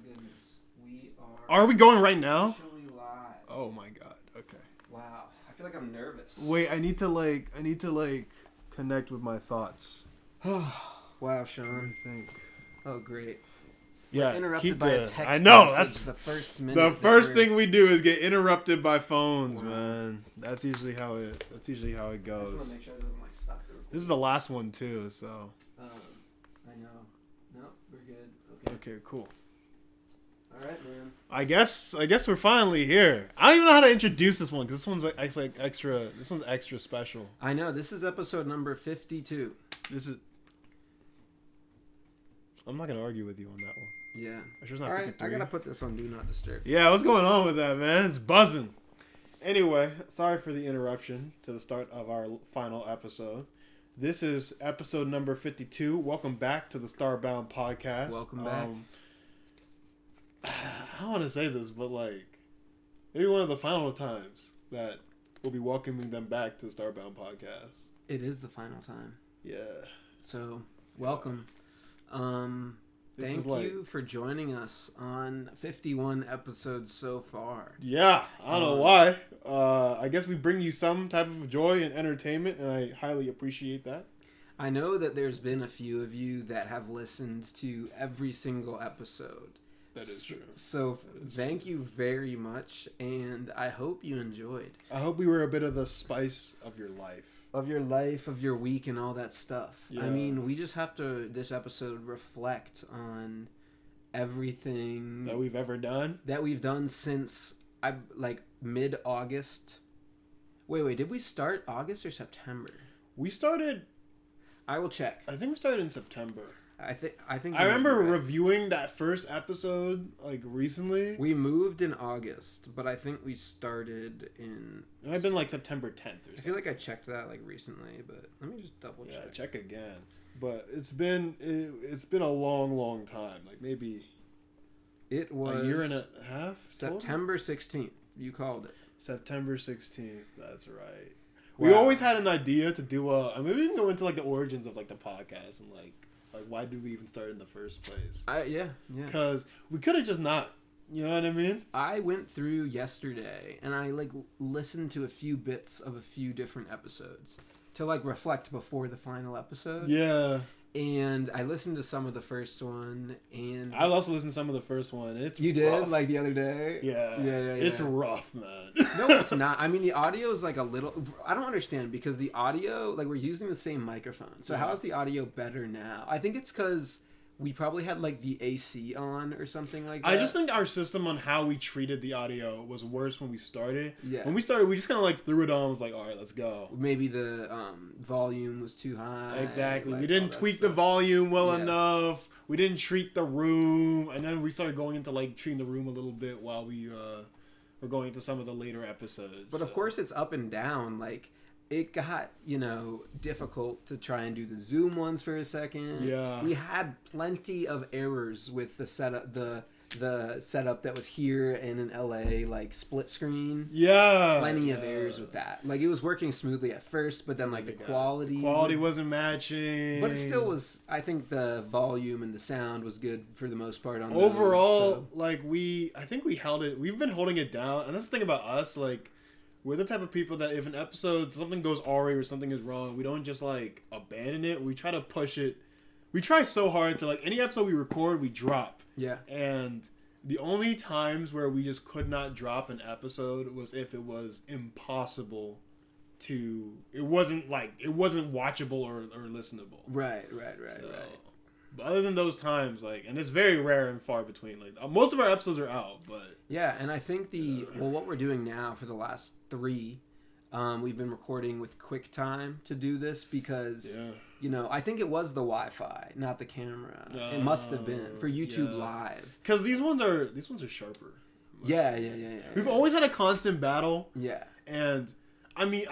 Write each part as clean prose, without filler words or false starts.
goodness. We Are we going right now? Officially live. Oh my god. Okay. Wow. I feel like I'm nervous. Wait, I need to connect with my thoughts. Wow, Sean. I think. Oh, great. Yeah, We're interrupted by a text I know message that's the first minute. the first thing we do is get interrupted by phones, man. That's usually how it goes. I just want to make sure it doesn't stop the recording. This is the last one too, so. I know. No, we're good. Okay, cool. All right, man. I guess we're finally here. I don't even know how to introduce this one because this one's like extra. This one's extra special. I know. This is episode number 52. This is. I'm not gonna argue with you on that one. Yeah. It's just not All right, 53. I gotta put this on Do Not Disturb. Yeah, what's going on with that, man? It's buzzing. Anyway, sorry for the interruption to the start of our final episode. This is episode number 52. Welcome back to the STARBOUND podcast. Welcome back. I don't want to say this, but maybe one of the final times that we'll be welcoming them back to the STARBOUND podcast. It is the final time. Yeah. So, welcome. Thank you for joining us on 51 episodes so far. Yeah, I don't know why. I guess we bring you some type of joy and entertainment, and I highly appreciate that. I know that there's been a few of you that have listened to every single episode. That is true. So thank you very much, and I hope you enjoyed. I hope we were a bit of the spice of your life. Of your life, of your week, and all that stuff. Yeah. I mean, we just have to, this episode, reflect on everything That we've ever done? that we've done since, mid-August. Wait, did we start August or September? We started... I will check. I think we started in September. I think. I remember right. reviewing that first episode, recently. We moved in August, but I think we started in... It might have been, September 10th or something. I feel like I checked that, recently, but let me just double check. Yeah, check again. But it's been a long, long time. Maybe... It was... a year and a half? September 16th. You called it. September 16th. That's right. Wow. We always had an idea to do maybe we can go into, the origins of, the podcast and, why did we even start in the first place? Yeah. Because we could have just not. You know what I mean? I went through yesterday and I listened to a few bits of a few different episodes to reflect before the final episode. Yeah. And I listened to some of the first one, and I also listened to some of the first one. You did rough. the other day. Yeah. It's rough, man. No, it's not. I mean, the audio is a little. I don't understand because the audio, we're using the same microphone. So how is the audio better now? I think it's because we probably had the AC on or something like that. I just think our system on how we treated the audio was worse when we started. Yeah. When we started, we just kind of threw it on. Was all right, let's go. Maybe the volume was too high. Exactly. We didn't tweak the volume well enough. We didn't treat the room, and then we started going into treating the room a little bit while we were going into some of the later episodes. But of course, it's up and down. It got, difficult to try and do the Zoom ones for a second. Yeah. We had plenty of errors with the setup, the setup that was here and in LA, split screen. Yeah. Plenty of errors with that. It was working smoothly at first, but then, the quality... Quality wasn't matching. But it still was... I think the volume and the sound was good for the most part on overall, those, I think we held it... We've been holding it down. And that's the thing about us, we're the type of people that if an episode, something goes awry or something is wrong, we don't just, abandon it. We try to push it. We try so hard to, any episode we record, we drop. Yeah. And the only times where we just could not drop an episode was if it was impossible to... It wasn't watchable or listenable. Right. But other than those times, and it's very rare and far between. Most of our episodes are out, but... Yeah, and I think what we're doing now for the last 3, we've been recording with QuickTime to do this because, I think it was the Wi-Fi, not the camera. It must have been for YouTube Live. Because these ones are sharper. Yeah. We've always had a constant battle. Yeah. And, I mean,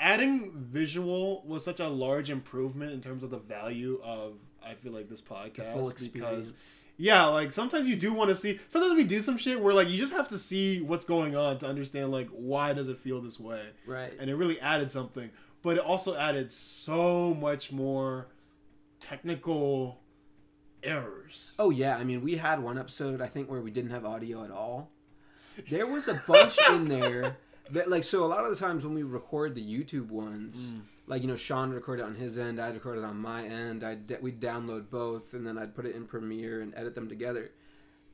adding visual was such a large improvement in terms of the value of... I feel this podcast the full experience. Because sometimes you do want to see. Sometimes we do some shit where you just have to see what's going on to understand why does it feel this way. Right. And it really added something, but it also added so much more technical errors. Oh yeah, I mean we had one episode I think where we didn't have audio at all. There was a bunch in there that like so a lot of the times when we record the YouTube ones, like Sean recorded on his end, I'd record it on my end. We'd download both and then I'd put it in Premiere and edit them together.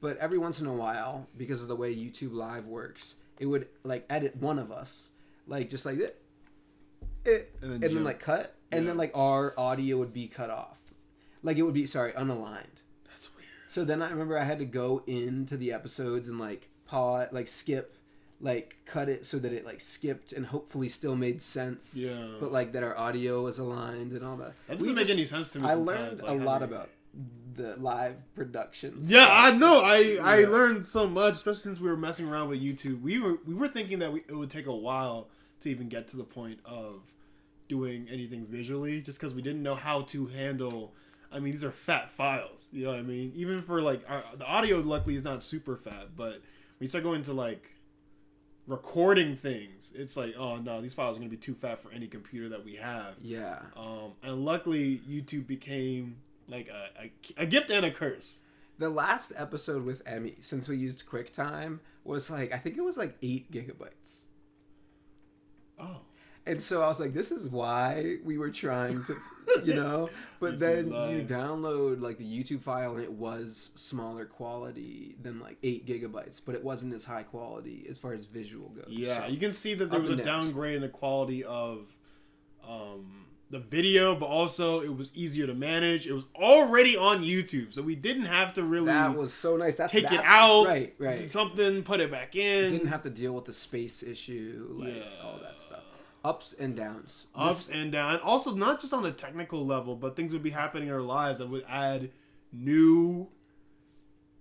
But every once in a while, because of the way YouTube Live works, it would like edit one of us, like just like it, and then like cut, and then like our audio would be cut off, like it would be unaligned. That's weird. So then I remember I had to go into the episodes and like pause, like skip, like cut it so that it like skipped and hopefully still made sense. Yeah. But like that our audio was aligned and all that. That doesn't make any sense to me. I learned a lot about the live productions. Yeah, I know. I learned so much, especially since we were messing around with YouTube. We were thinking that it would take a while to even get to the point of doing anything visually, just because we didn't know how to handle. I mean, these are fat files. You know what I mean? Even for like the audio, luckily is not super fat, but when you start going to like recording things, it's like, oh no, these files are gonna be too fat for any computer that we have. Yeah. And luckily, YouTube became like a gift and a curse. The last episode with Emmy, since we used QuickTime, was like, I think it was like 8 gigabytes. Oh. And so I was like, this is why we were trying to, but then you download like the YouTube file and it was smaller quality than like 8 gigabytes, but it wasn't as high quality as far as visual goes. Yeah, so, you can see that there was a downgrade in the quality of the video, but also it was easier to manage. It was already on YouTube, so we didn't have to really. That was so nice. Take it out, right? Do something, put it back in. Didn't have to deal with the space issue, all that stuff. Ups and downs. And downs. And also, not just on a technical level, but things would be happening in our lives that would add new,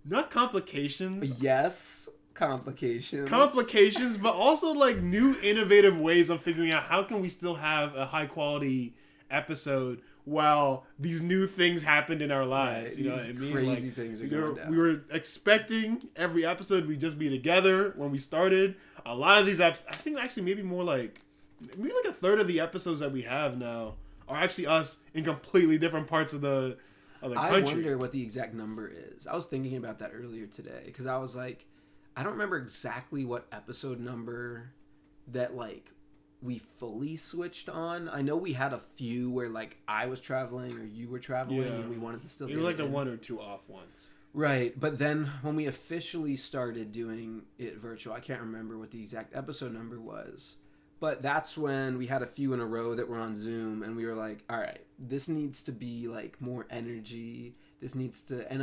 not complications. Yes, complications, but also like new innovative ways of figuring out how can we still have a high quality episode while these new things happened in our lives. Right, you know what I mean? Crazy things are going down. We were expecting every episode we'd just be together when we started. A lot of these episodes, I think actually maybe a third of the episodes that we have now are actually us in completely different parts of the country. I wonder what the exact number is. I was thinking about that earlier today because I was like, I don't remember exactly what episode number that like we fully switched on. I know we had a few where like I was traveling or you were traveling and we wanted to still do it. Like the 1 or 2 off ones. Right, but then when we officially started doing it virtual, I can't remember what the exact episode number was. But that's when we had a few in a row that were on Zoom, and we were like, all right, this needs to be like more energy. This needs to, and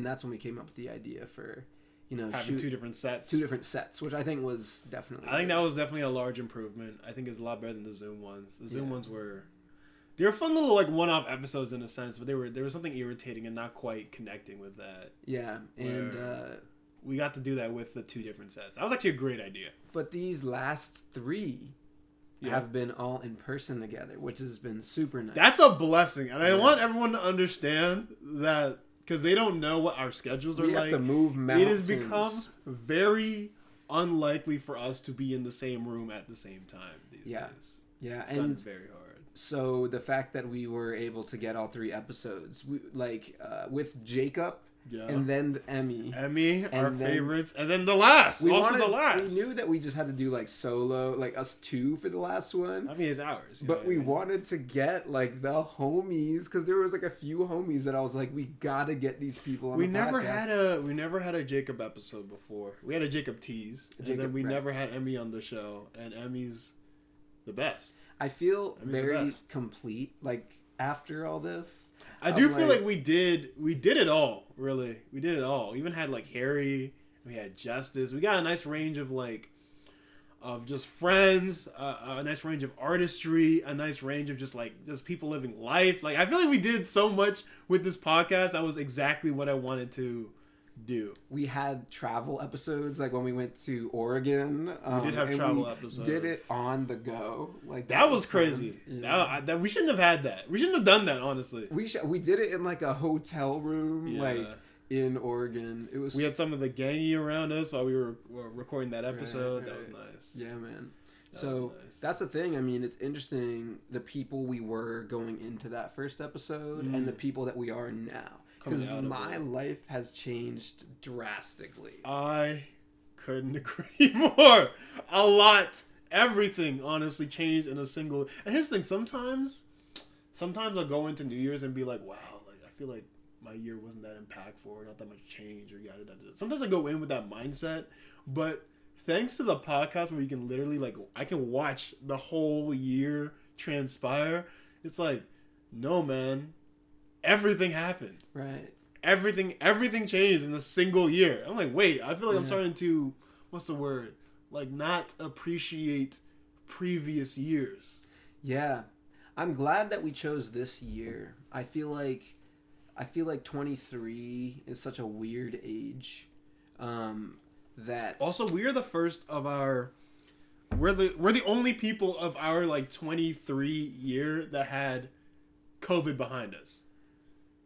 that's when we came up with the idea for, having 2 different sets, which I think was definitely. I think that was definitely a large improvement. I think it's a lot better than the Zoom ones. The Zoom ones they were fun little like one-off episodes in a sense, but there was something irritating and not quite connecting with that. Yeah, and we got to do that with the 2 different sets. That was actually a great idea. But these last 3. Have been all in person together, which has been super nice. That's a blessing, and I want everyone to understand that because they don't know what our schedules are like. We have to move mountains. It has become very unlikely for us to be in the same room at the same time these days. Yeah, it's gotten very hard. So the fact that we were able to get all 3 episodes, with Jacob. Yeah. And then Emmy, our favorites, and then the last. We knew that we just had to do like solo, like us 2 for the last one. Emmy is ours, but we wanted to get like the homies because there was like a few homies that I was like, we gotta get these people on. We never had a Jacob episode before. We had a Jacob tease, and then we never had Emmy on the show, and Emmy's the best. I feel very complete. Like after all this. I do feel like we did it all, really. We did it all. We even had like Harry, we had Justice. We got a nice range of just friends, a nice range of artistry, a nice range of just people living life. Like I feel like we did so much with this podcast. That was exactly what I wanted to do. We had travel episodes, like when we went to Oregon. We did have travel episodes. Did it on the go, like that was crazy. Yeah. That we shouldn't have had that. We shouldn't have done that, honestly. We did it in like a hotel room, like in Oregon. It was. We had some of the gangy around us while we were recording that episode. Right. That was nice. Yeah, man. So that's the thing. I mean, it's interesting the people we were going into that first episode and the people that we are now. Because my life has changed drastically. I couldn't agree more. A lot. Everything, honestly, changed in a single... And here's the thing. Sometimes I'll go into New Year's and be like, wow, like I feel like my year wasn't that impactful or not that much change or yada yada. Sometimes I go in with that mindset, but thanks to the podcast where you can literally, like, I can watch the whole year transpire. It's like, no, man, everything happened. Right. Everything changed in a single year. I'm like, wait, I feel like I'm starting to, what's the word? Like, not appreciate previous years. Yeah. I'm glad that we chose this year. I feel like 23 is such a weird age. That also, we're the first of our... We're the only people of our, like, 23 year that had COVID behind us.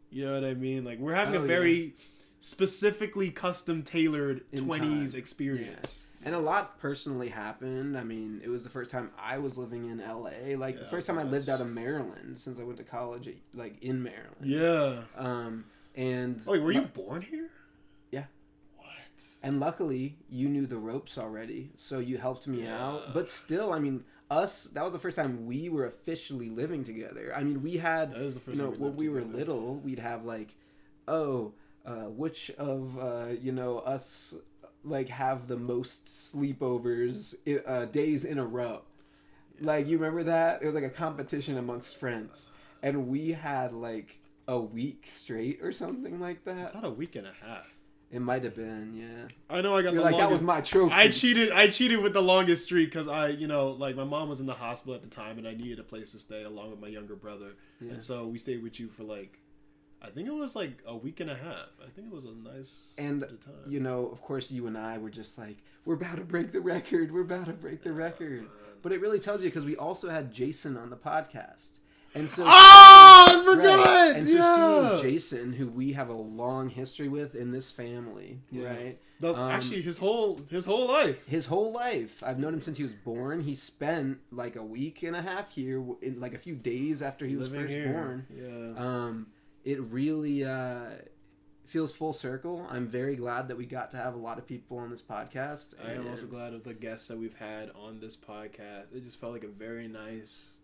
You know what I mean? Like, we're having a very specifically custom-tailored 20s experience. Yeah. And a lot personally happened. I mean, it was the first time I was living in LA. Like, the first time I lived out of Maryland since I went to college, like, in Maryland. Yeah. And... Oh, wait, were you born here? Yeah. What? And luckily, you knew the ropes already, so you helped me out. But still, I mean, that was the first time we were officially living together. I mean, we had, when we were little, we'd have, like, which of, us... like have the most sleepovers days in a row. Like, you remember that? It was like a competition amongst friends. And we had like a week straight or something like that. I thought a week and a half. It might have been, yeah. I know I got You're the longest. That was my trophy. I cheated with the longest streak because like my mom was in the hospital at the time and I needed a place to stay along with my younger brother. Yeah. And so we stayed with you for like, I think it was like a week and a half. I think it was a nice bit of time. Of course, you and I were just like, we're about to break the record. We're about to break the record. Man. But it really tells you because we also had Jason on the podcast. And so, I forgot! Right. And so seeing Jason, who we have a long history with in this family, right? Actually, his whole life. His whole life. I've known him since he was born. He spent like a week and a half here, in like a few days after he was first born. Yeah. It really feels full circle. I'm very glad that we got to have a lot of people on this podcast. I am also glad of the guests that we've had on this podcast. It just felt like a very nice...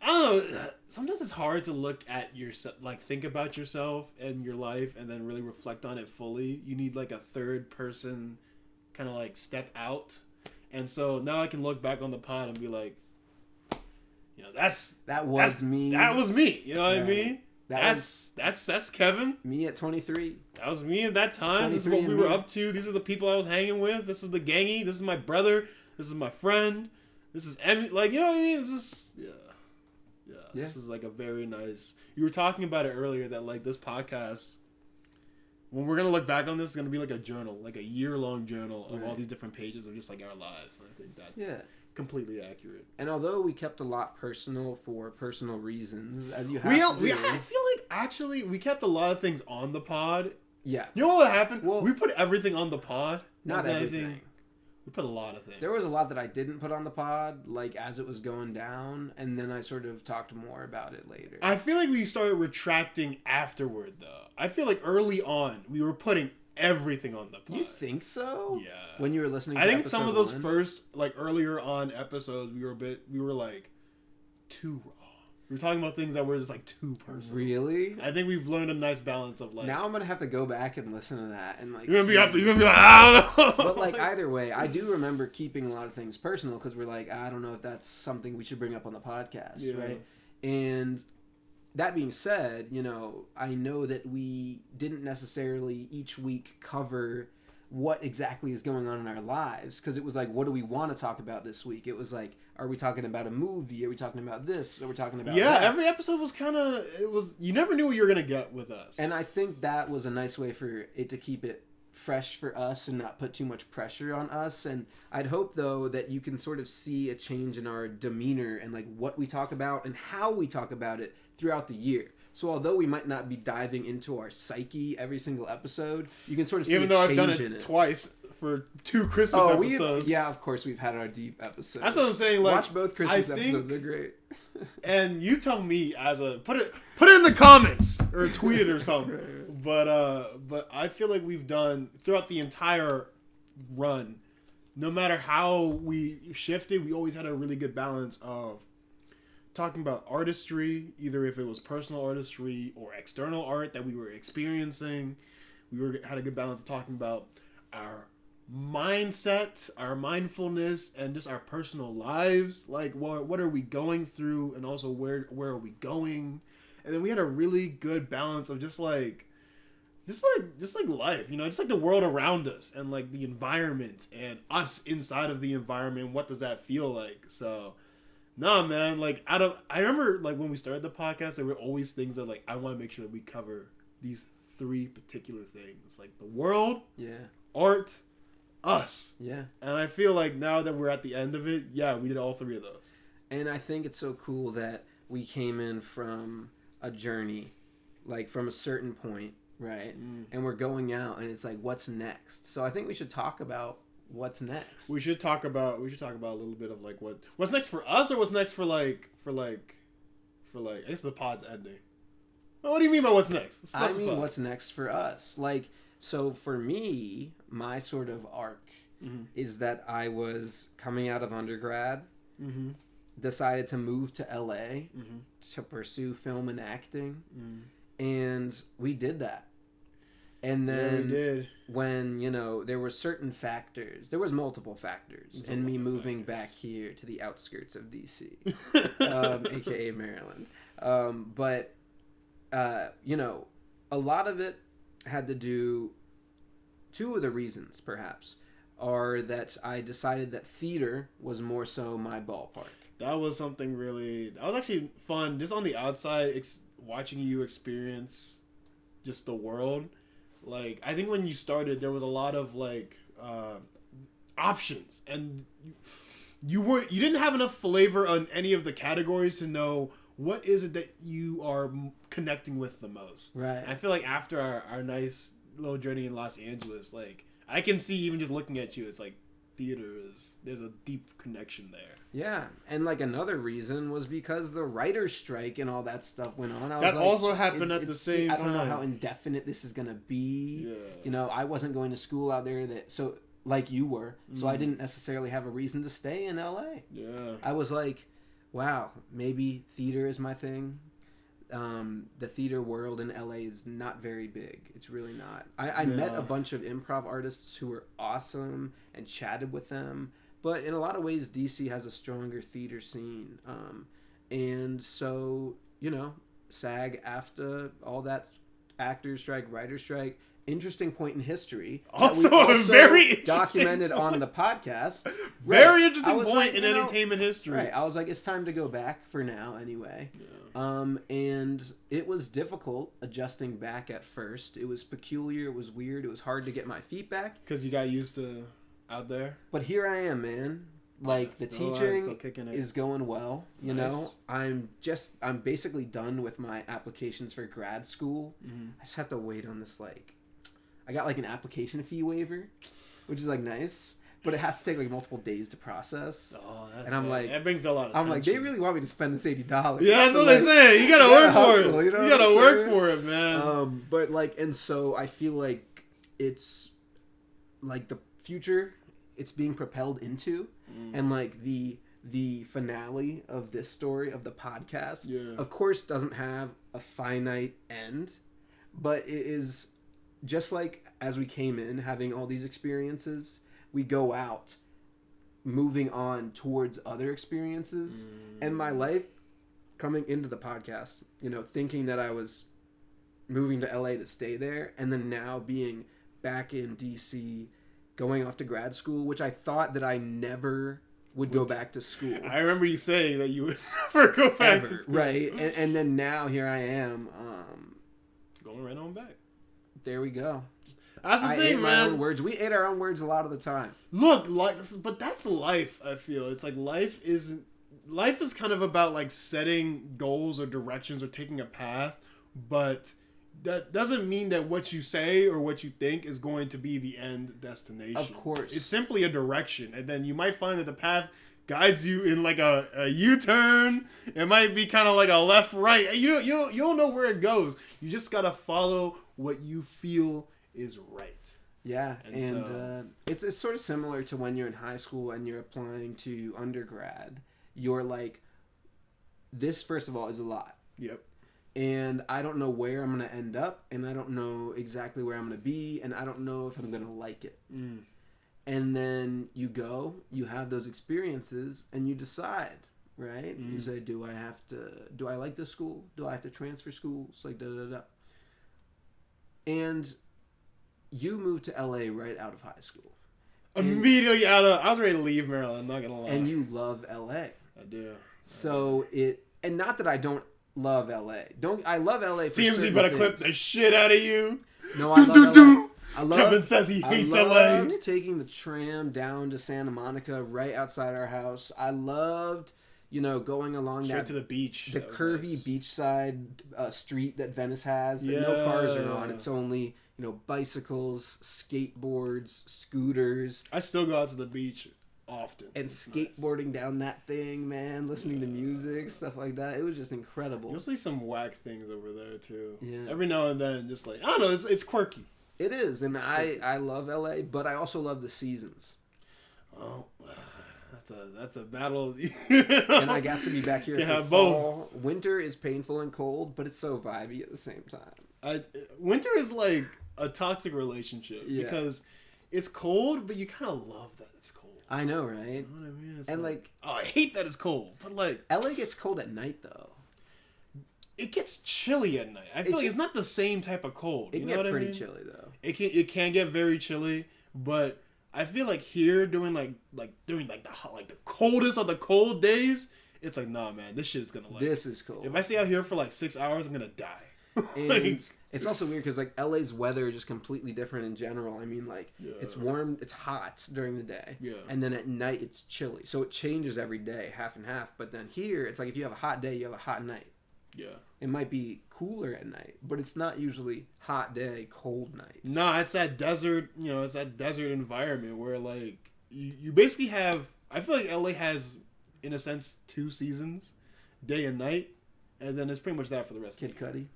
I don't know. Sometimes it's hard to look at yourself, like think about yourself and your life and then really reflect on it fully. You need like a third person kind of like step out. And so now I can look back on the pod and be like, that was me. That was me. You know what I mean? That's Kevin. Me at 23. That was me at that time. This is what we were up to. These are the people I was hanging with. This is the gangy. This is my brother. This is my friend. This is Emmy. Like, you know what I mean? This is This is like a very nice... You were talking about it earlier that like this podcast, when we're going to look back on this, it's going to be like a journal, like a year-long journal of all these different pages of just like our lives. And I think that's completely accurate. And although we kept a lot personal for personal reasons, as you have I feel like actually we kept a lot of things on the pod. Yeah. You know what happened? Well, we put everything on the pod. Not everything. We put a lot of things. There was a lot that I didn't put on the pod, like as it was going down, and then I sort of talked more about it later. I feel like we started retracting afterward, though. I feel like early on we were putting everything on the pod. You think so? Yeah. When you were listening to I think some of those first, like earlier on episodes, we were like too raw. We were talking about things that were just like too personal. Really? I think we've learned a nice balance of like... Now I'm going to have to go back and listen to that and like... You're going to be like, I don't know. But like either way, I do remember keeping a lot of things personal because we're like, I don't know if that's something we should bring up on the podcast, right? And that being said, I know that we didn't necessarily each week cover what exactly is going on in our lives because it was like, what do we want to talk about this week? It was like, are we talking about a movie? Are we talking about this? Are we talking about that? Every episode was you never knew what you were going to get with us. And I think that was a nice way for it to keep it fresh for us and not put too much pressure on us. And I'd hope, though, that you can sort of see a change in our demeanor and like what we talk about and how we talk about it throughout the year. So although we might not be diving into our psyche every single episode, you can sort of see even though a change I've done it twice for 2 Christmas episodes. Yeah, of course we've had our deep episodes. That's what I'm saying. Like, watch both Christmas episodes; they're great. And you tell me put it in the comments or tweet it or something. Right. But I feel like we've done throughout the entire run, no matter how we shifted, we always had a really good balance of talking about artistry, either if it was personal artistry or external art that we were experiencing. Had a good balance of talking about our mindset, our mindfulness, and just our personal lives. Like, what are we going through, and also where are we going? And then we had a really good balance of just like life, just like the world around us and like the environment and us inside of the environment. What does that feel like? So, nah, man. Like, I remember like when we started the podcast, there were always things that like I want to make sure that we cover these 3 particular things, like the world, art, us. Yeah. And I feel like now that we're at the end of it, we did all 3 of those. And I think it's so cool that we came in from a journey, like from a certain point, right? And we're going out, and it's like, what's next? So I think we should talk about what's next. We should talk about a little bit of like what's next for us, or what's next for I guess the pod's ending. What do you mean by what's next? I mean, what's next for us? Like, so for me, my sort of arc is that I was coming out of undergrad, decided to move to LA to pursue film and acting, and we did that. And then when, there were certain factors, there was multiple factors in me moving back here to the outskirts of DC, aka Maryland. But a lot of it had to do, 2 of the reasons perhaps are that I decided that theater was more so my ballpark. That was actually fun, just on the outside, watching you experience just the world. Like, I think when you started, there was a lot of like options, and you didn't have enough flavor on any of the categories to know what is it that you are connecting with the most. Right. I feel like after our nice little journey in Los Angeles, like, I can see, even just looking at you, it's like there's a deep connection there. Yeah, and like another reason was because the writer's strike and all that stuff went on. That also happened at the same time. I don't know how indefinite this is going to be. Yeah. I wasn't going to school out there like you were, so I didn't necessarily have a reason to stay in LA. Yeah. I was like, wow, maybe theater is my thing. The theater world in LA is not very big. It's really not. I met a bunch of improv artists who were awesome and chatted with them, but in a lot of ways, DC has a stronger theater scene. And so, SAG, AFTA, all that actors strike, writer's strike, interesting point in history. Also very documented on the podcast. Very interesting point in entertainment history. Right. I was like, it's time to go back for now anyway. Yeah. And it was difficult adjusting back at first. It was peculiar. It was weird. It was hard to get my feet back. Because you got used to out there. But here I am, man. Like, the teaching is going well. You know, I'm basically done with my applications for grad school. I just have to wait on this, I got an application fee waiver, which is nice, but it has to take multiple days to process. Oh, that's, and I'm that brings a lot of tension. they really want me to spend this $80. Yeah, that's what they say. You gotta work for it. You gotta work for it, man. But and so I feel like it's the future. It's being propelled into, and the finale of this story of the podcast, of course, doesn't have a finite end, but it is just like as we came in, having all these experiences, we go out, moving on towards other experiences, and my life coming into the podcast, thinking that I was moving to LA to stay there, and then now being back in DC. Going off to grad school, which I thought that I never would go back to school. I remember you saying that you would never go back to school. Right, and then now here I am. Going right on back. There we go. That's the thing, man. My own words. We ate our own words a lot of the time. Look, but that's life, I feel. It's life is kind of about setting goals or directions or taking a path, but that doesn't mean that what you say or what you think is going to be the end destination. Of course. It's simply a direction. And then you might find that the path guides you in like a U-turn. It might be kind of like a left-right. You don't know where it goes. You just got to follow what you feel is right. Yeah, and so, it's sort of similar to when you're in high school and you're applying to undergrad. You're like, this, first of all, is a lot. Yep. And I don't know where I'm going to end up, and I don't know exactly where I'm going to be, and I don't know if I'm going to like it. Mm. And then you go, you have those experiences, and you decide, right? Mm. You say, do I like this school? Do I have to transfer schools? Like, da-da-da. And you moved to LA right out of high school. Immediately I was ready to leave Maryland, I'm not going to lie. And you love LA. I do. So and not that I don't love LA. I love LA for TMZ better clip the shit out of you. No, I love LA. Kevin says he hates LA. I loved taking the tram down to Santa Monica right outside our house. I loved, going along straight to the beach. The curvy beachside street that Venice has that no cars are on. It's only, bicycles, skateboards, scooters. I still go out to the beach often. And skateboarding down that thing, man, listening to music, stuff like that. It was just incredible. You'll see some whack things over there, too. Yeah. Every now and then, just like, I don't know, it's quirky. It is, and I love LA, but I also love the seasons. Oh, that's a battle. And I got to be back here for fall. Both. Winter is painful and cold, but it's so vibey at the same time. Winter is like a toxic relationship because it's cold, but you kind of love that it's cold. I know, right? You know what I mean? It's and oh, I hate that it's cold, but like LA gets cold at night though. It gets chilly at night. I feel like it's not the same type of cold. It can get pretty chilly though. It can get very chilly, but I feel like here during during the coldest of the cold days, it's like, nah, man, this shit is gonna This is cold. If I stay out here for 6 hours, I'm gonna die. And it's also weird because LA's weather is just completely different in general. I mean, it's warm, it's hot during the day, and then at night it's chilly. So it changes every day, half and half. But then here, it's like if you have a hot day, you have a hot night. Yeah. It might be cooler at night, but it's not usually hot day, cold night. No, it's that desert, it's that desert environment where you basically have, I feel like LA has, in a sense, 2 seasons, day and night, and then it's pretty much that for the rest of the year. Kid Cudi.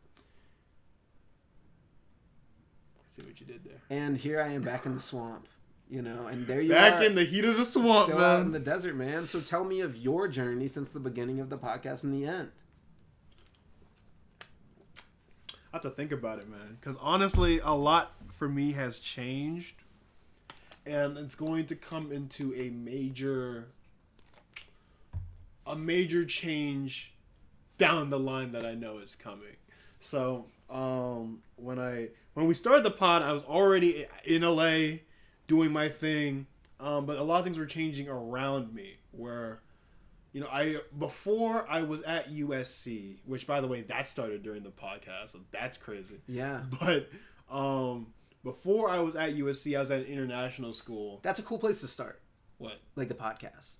See what you did there. And here I am back in the swamp, and there you are. Back in the heat of the swamp, still man. Out in the desert, man. So tell me of your journey since the beginning of the podcast and the end. I have to think about it, man. Because honestly, a lot for me has changed. And it's going to come into a major change down the line that I know is coming. So, when we started the pod, I was already in LA doing my thing. But a lot of things were changing around me where... before I was at USC, which by the way, that started during the podcast, so that's crazy. Yeah. But before I was at USC, I was at an international school. That's a cool place to start. What? Like the podcast.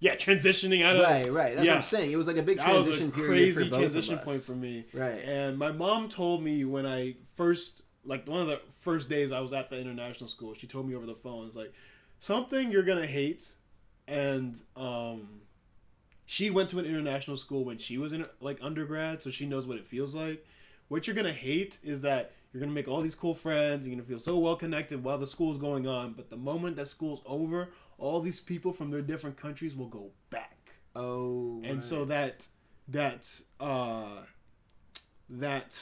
Yeah, transitioning out of... Right. That's what I'm saying. It was like a big transition period. That was a crazy transition point for me. Right. And my mom told me when I first, one of the first days I was at the international school, she told me over the phone, it's like, something you're going to hate, and she went to an international school when she was in undergrad, so she knows what it feels like. What you're going to hate is that you're going to make all these cool friends, you're going to feel so well connected while the school's going on, but the moment that school's over, all these people from their different countries will go back. Oh. And so that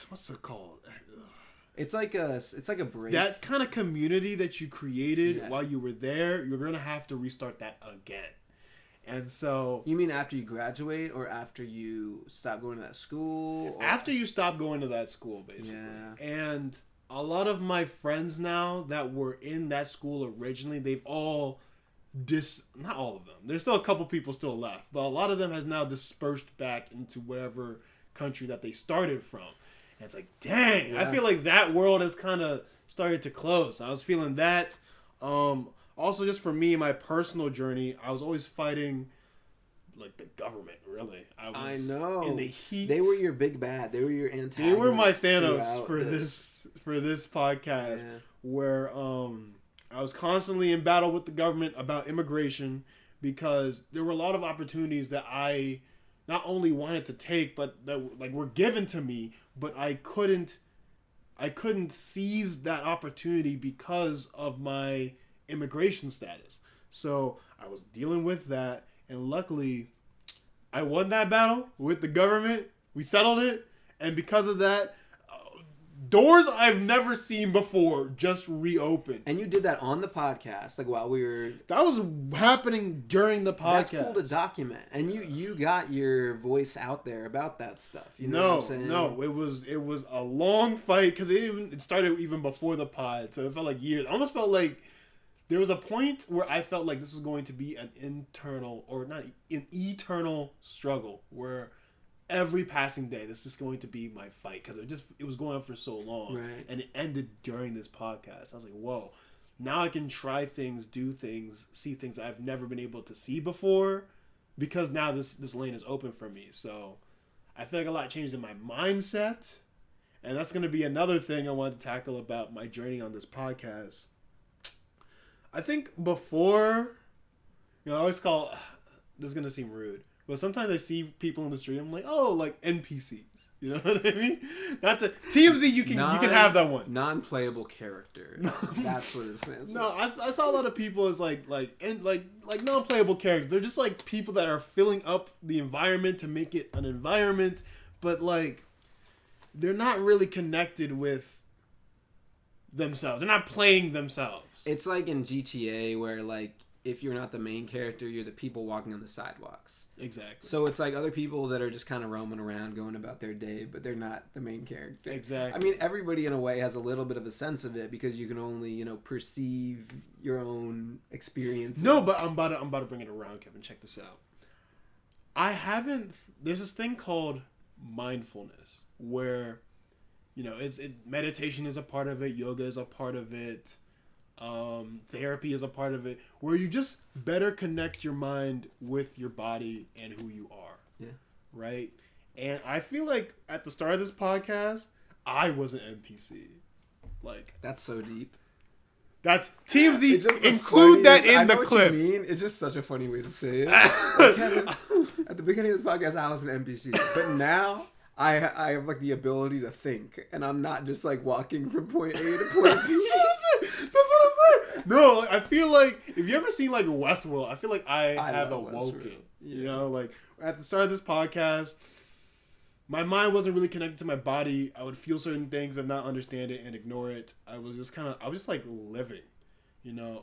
what's it called? It's like a break. That kind of community that you created while you were there, you're going to have to restart that again. And so... You mean after you graduate or after you stop going to that school? Or... After you stop going to that school, basically. Yeah. And a lot of my friends now that were in that school originally, they've all... Not all of them. There's still a couple people still left. But a lot of them has now dispersed back into whatever country that they started from. And it's like, dang. Yeah. I feel like that world has kind of started to close. I was feeling that. Also, just for me, my personal journey, I was always fighting like the government. Really, I know. in the heat. They were your big bad. They were your antagonists. They were my Thanos for this podcast, where I was constantly in battle with the government about immigration because there were a lot of opportunities that I not only wanted to take, but that like were given to me, but I couldn't seize that opportunity because of my immigration status. So I was dealing with that, and luckily I won that battle with the government. We settled it, and because of that, doors I've never seen before just reopened. And you did that on the podcast, like while we were... That was happening during the podcast. That's cool to document. And you got your voice out there about that stuff. You know what I'm saying? No, it was a long fight because it started even before the pod, so it felt like years. I almost felt like there was a point where I felt like this was going to be an internal, or not an eternal struggle, where every passing day, this is going to be my fight because it was going on for so long, right. And it ended during this podcast. I was like, whoa, now I can try things, do things, see things I've never been able to see before, because now this lane is open for me. So I feel like a lot changed in my mindset, and that's going to be another thing I wanted to tackle about my journey on this podcast. I think before, I always call, this is going to seem rude, but sometimes I see people in the street, I'm like, oh, like NPCs. You know what I mean? Not to TMZ, you can have that one. Non-playable character. That's what it stands for. No, I saw a lot of people as like non-playable characters. They're just like people that are filling up the environment to make it an environment, but like they're not really connected with themselves. They're not playing themselves. It's like in GTA where like if you're not the main character, you're the people walking on the sidewalks. Exactly. So it's like other people that are just kind of roaming around, going about their day, but they're not the main character. Exactly. I mean, everybody in a way has a little bit of a sense of it because you can only, perceive your own experiences. No, but I'm about to bring it around, Kevin. Check this out. There's this thing called mindfulness where, meditation is a part of it, yoga is a part of it. Therapy is a part of it, where you just better connect your mind with your body and who you are. Yeah. Right? And I feel like at the start of this podcast, I was an NPC. Like, that's so deep. That's TMZ. Include that in the clip. What you mean? It's just such a funny way to say it. Like, Kevin, at the beginning of this podcast, I was an NPC, but now I have like the ability to think, and I'm not just like walking from point A to point B. That's what I'm saying. No, I feel like if you ever seen like Westworld, I feel like I have awoken. Yeah. Like at the start of this podcast, my mind wasn't really connected to my body. I would feel certain things and not understand it and ignore it. I was just like living,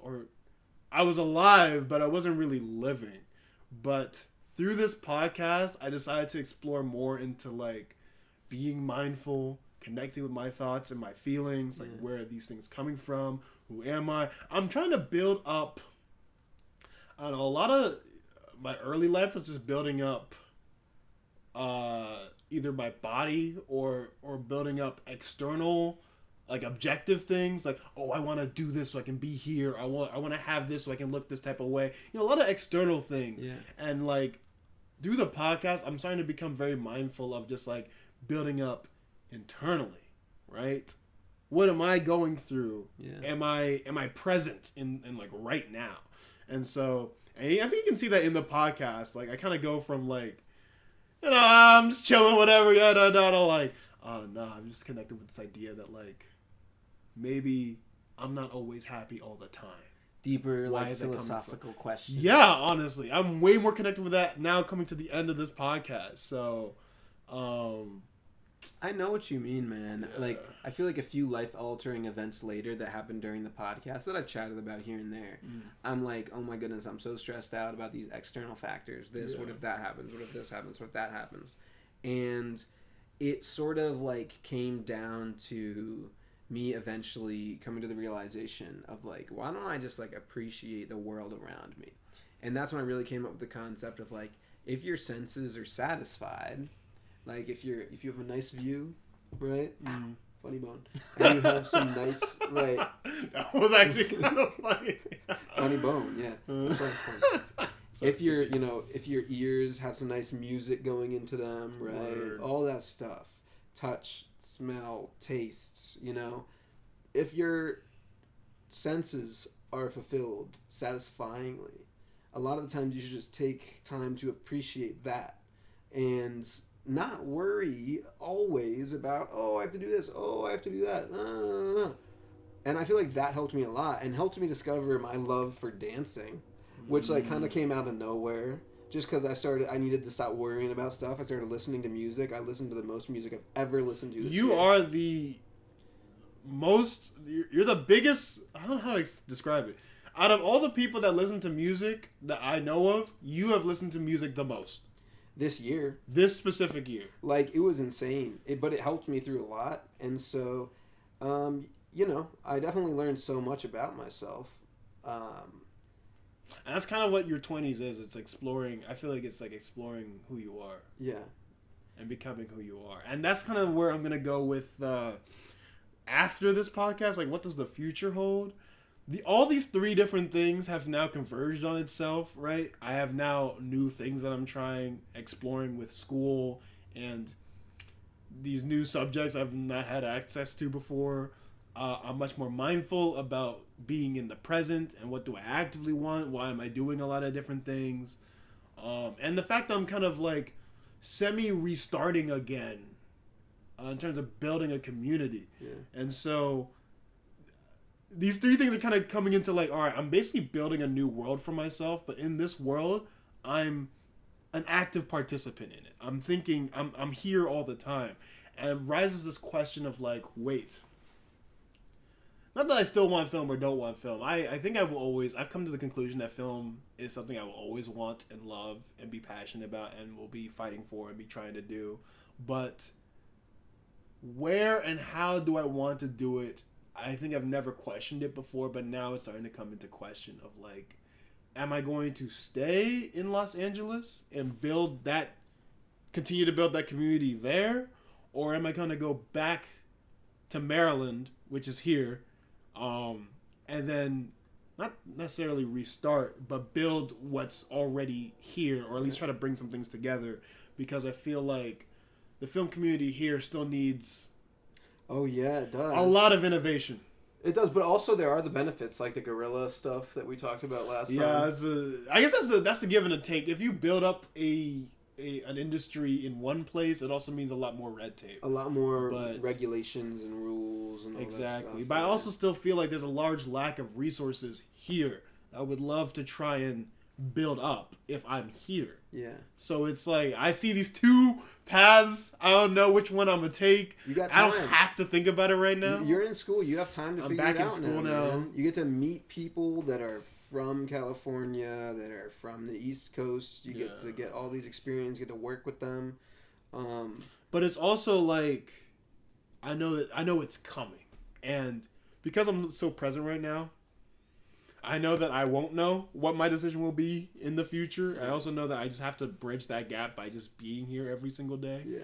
or I was alive, but I wasn't really living. But through this podcast, I decided to explore more into like being mindful, connecting with my thoughts and my feelings, like where are these things coming from? Who am I? I'm trying to build up. I don't know. A lot of my early life was just building up either my body or building up external, like objective things. Like, oh, I want to do this so I can be here. I want to have this so I can look this type of way. A lot of external things. Yeah. And like through the podcast, I'm starting to become very mindful of just like building up internally, right? What am I going through? Yeah. Am I present in like right now? And so, and I think you can see that in the podcast. Like I kind of go from like, I'm just chilling, whatever, like, oh no, I'm just connected with this idea that like maybe I'm not always happy all the time. Deeper, like philosophical questions. Yeah, honestly, I'm way more connected with that now coming to the end of this podcast. So, I know what you mean, man. Yeah. Like, I feel like a few life-altering events later that happened during the podcast that I've chatted about here and there. I'm like, oh my goodness, I'm so stressed out about these external factors. What if that happens? What if this happens? What if that happens? And it sort of like came down to me eventually coming to the realization of like, why don't I just like appreciate the world around me? And that's when I really came up with the concept of like, if your senses are satisfied, like if you have a nice view, right? Funny bone. And you have some nice, right? That was actually kind of funny. Funny bone, yeah. if your ears have some nice music going into them, right? Word. All that stuff, touch, smell, tastes, if your senses are fulfilled satisfyingly, a lot of the times you should just take time to appreciate that and not worry always about, I have to do this, I have to do that. No. And I feel like that helped me a lot and helped me discover my love for dancing, which kind of came out of nowhere. Just because I needed to stop worrying about stuff. I started listening to music. I listened to the most music I've ever listened to this year. Are the most... You're the biggest... I don't know how to describe it. Out of all the people that listen to music that I know of, you have listened to music the most. This year. This specific year. It was insane. But it helped me through a lot. And so, I definitely learned so much about myself. And that's kind of what your 20s is. It's exploring. I feel like it's like exploring who you are. Yeah. And becoming who you are. And that's kind of where I'm going to go with after this podcast. Like, what does the future hold? All these 3 different things have now converged on itself, right? I have now new things that I'm exploring with school and these new subjects I've not had access to before. I'm much more mindful about being in the present and what do I actively want? Why am I doing a lot of different things? And the fact that I'm kind of like semi-restarting again in terms of building a community. Yeah. And so these 3 things are kind of coming into like, all right, I'm basically building a new world for myself, but in this world, I'm an active participant in it. I'm thinking, I'm here all the time. And rises this question of like, wait, not that I still want film or don't want film. I think I've come to the conclusion that film is something I will always want and love and be passionate about and will be fighting for and be trying to do. But where and how do I want to do it? I think I've never questioned it before, but now it's starting to come into question of like, am I going to stay in Los Angeles and continue to build that community there? Or am I going to go back to Maryland, which is here, and then not necessarily restart, but build what's already here, or at least try to bring some things together, because I feel like the film community here still needs... Oh, yeah, it does. A lot of innovation. It does, but also there are the benefits, like the guerrilla stuff that we talked about last time. Yeah, I guess that's the give and a take. If you build up an industry in one place, it also means a lot more red tape. A lot more regulations and rules and all exactly. that stuff. But I also still feel like there's a large lack of resources here. I would love to try and build up if I'm here. Yeah. So it's like, I see these 2 paths. I don't know which one I'm going to take. You got time. I don't have to think about it right now. You're in school. You have time to figure it out. I'm back in school now. Man. You get to meet people that are from California, that are from the East Coast. You get to get all these experiences, get to work with them. But it's also like, I know it's coming. And because I'm so present right now, I know that I won't know what my decision will be in the future. I also know that I just have to bridge that gap by just being here every single day. Yeah.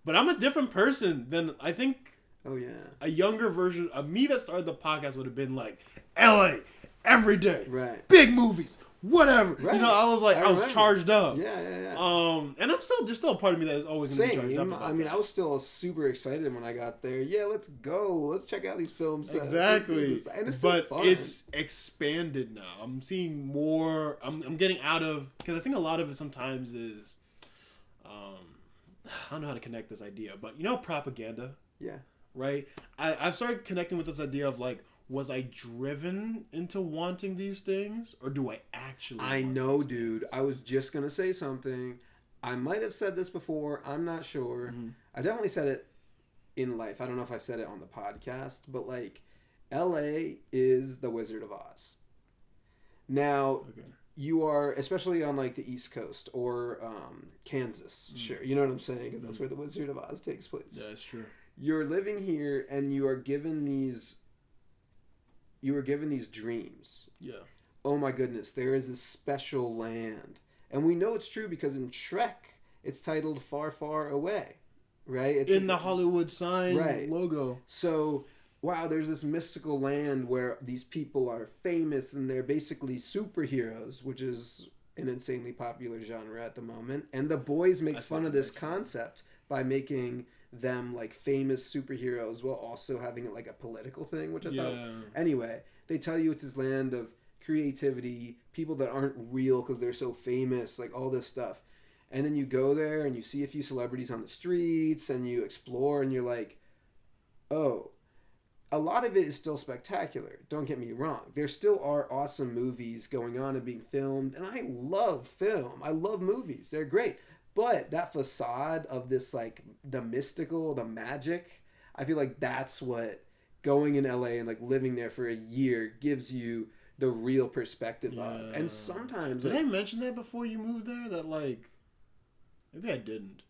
But I'm a different person than I think. Oh yeah. A younger version of me that started the podcast would have been like, LA every day. Right. Big movies. Whatever. Right. I was like, I was charged up. Yeah. And there's still a part of me that is always going to be charged up. I mean, I was still super excited when I got there. Yeah, let's go. Let's check out these films. Exactly. And it's still fun. It's expanded now. I'm seeing more. I'm getting out of, because I think a lot of it sometimes is, I don't know how to connect this idea, but propaganda. Yeah. Right? I've started connecting with this idea of like, was I driven into wanting these things, or do I actually I know, dude. I was just going to say something. I might have said this before. I'm not sure. Mm-hmm. I definitely said it in life. I don't know if I've said it on the podcast, but like, LA is the Wizard of Oz. Now, you are, especially on like the East Coast or Kansas, sure. You know what I'm saying? Because that's where the Wizard of Oz takes place. Yeah, that's true. You're living here and you are given these dreams. Yeah. Oh my goodness, there is this special land. And we know it's true because in Trek, it's titled Far, Far Away. Right? It's in the Hollywood sign logo. So wow, there's this mystical land where these people are famous and they're basically superheroes, which is an insanely popular genre at the moment. And The Boys makes fun of this concept by making them like famous superheroes while also having it like a political thing, which I thought. Anyway, they tell you it's this land of creativity, people that aren't real because they're so famous, like all this stuff. And then you go there and you see a few celebrities on the streets and you explore and you're like, oh, a lot of it is still spectacular. Don't get me wrong. There still are awesome movies going on and being filmed. And I love film. I love movies. They're great. But that facade of this, like, the mystical, the magic, I feel like that's what going in LA and, like, living there for a year gives you the real perspective of. And sometimes... Did I mention that before you moved there? That, like... Maybe I didn't.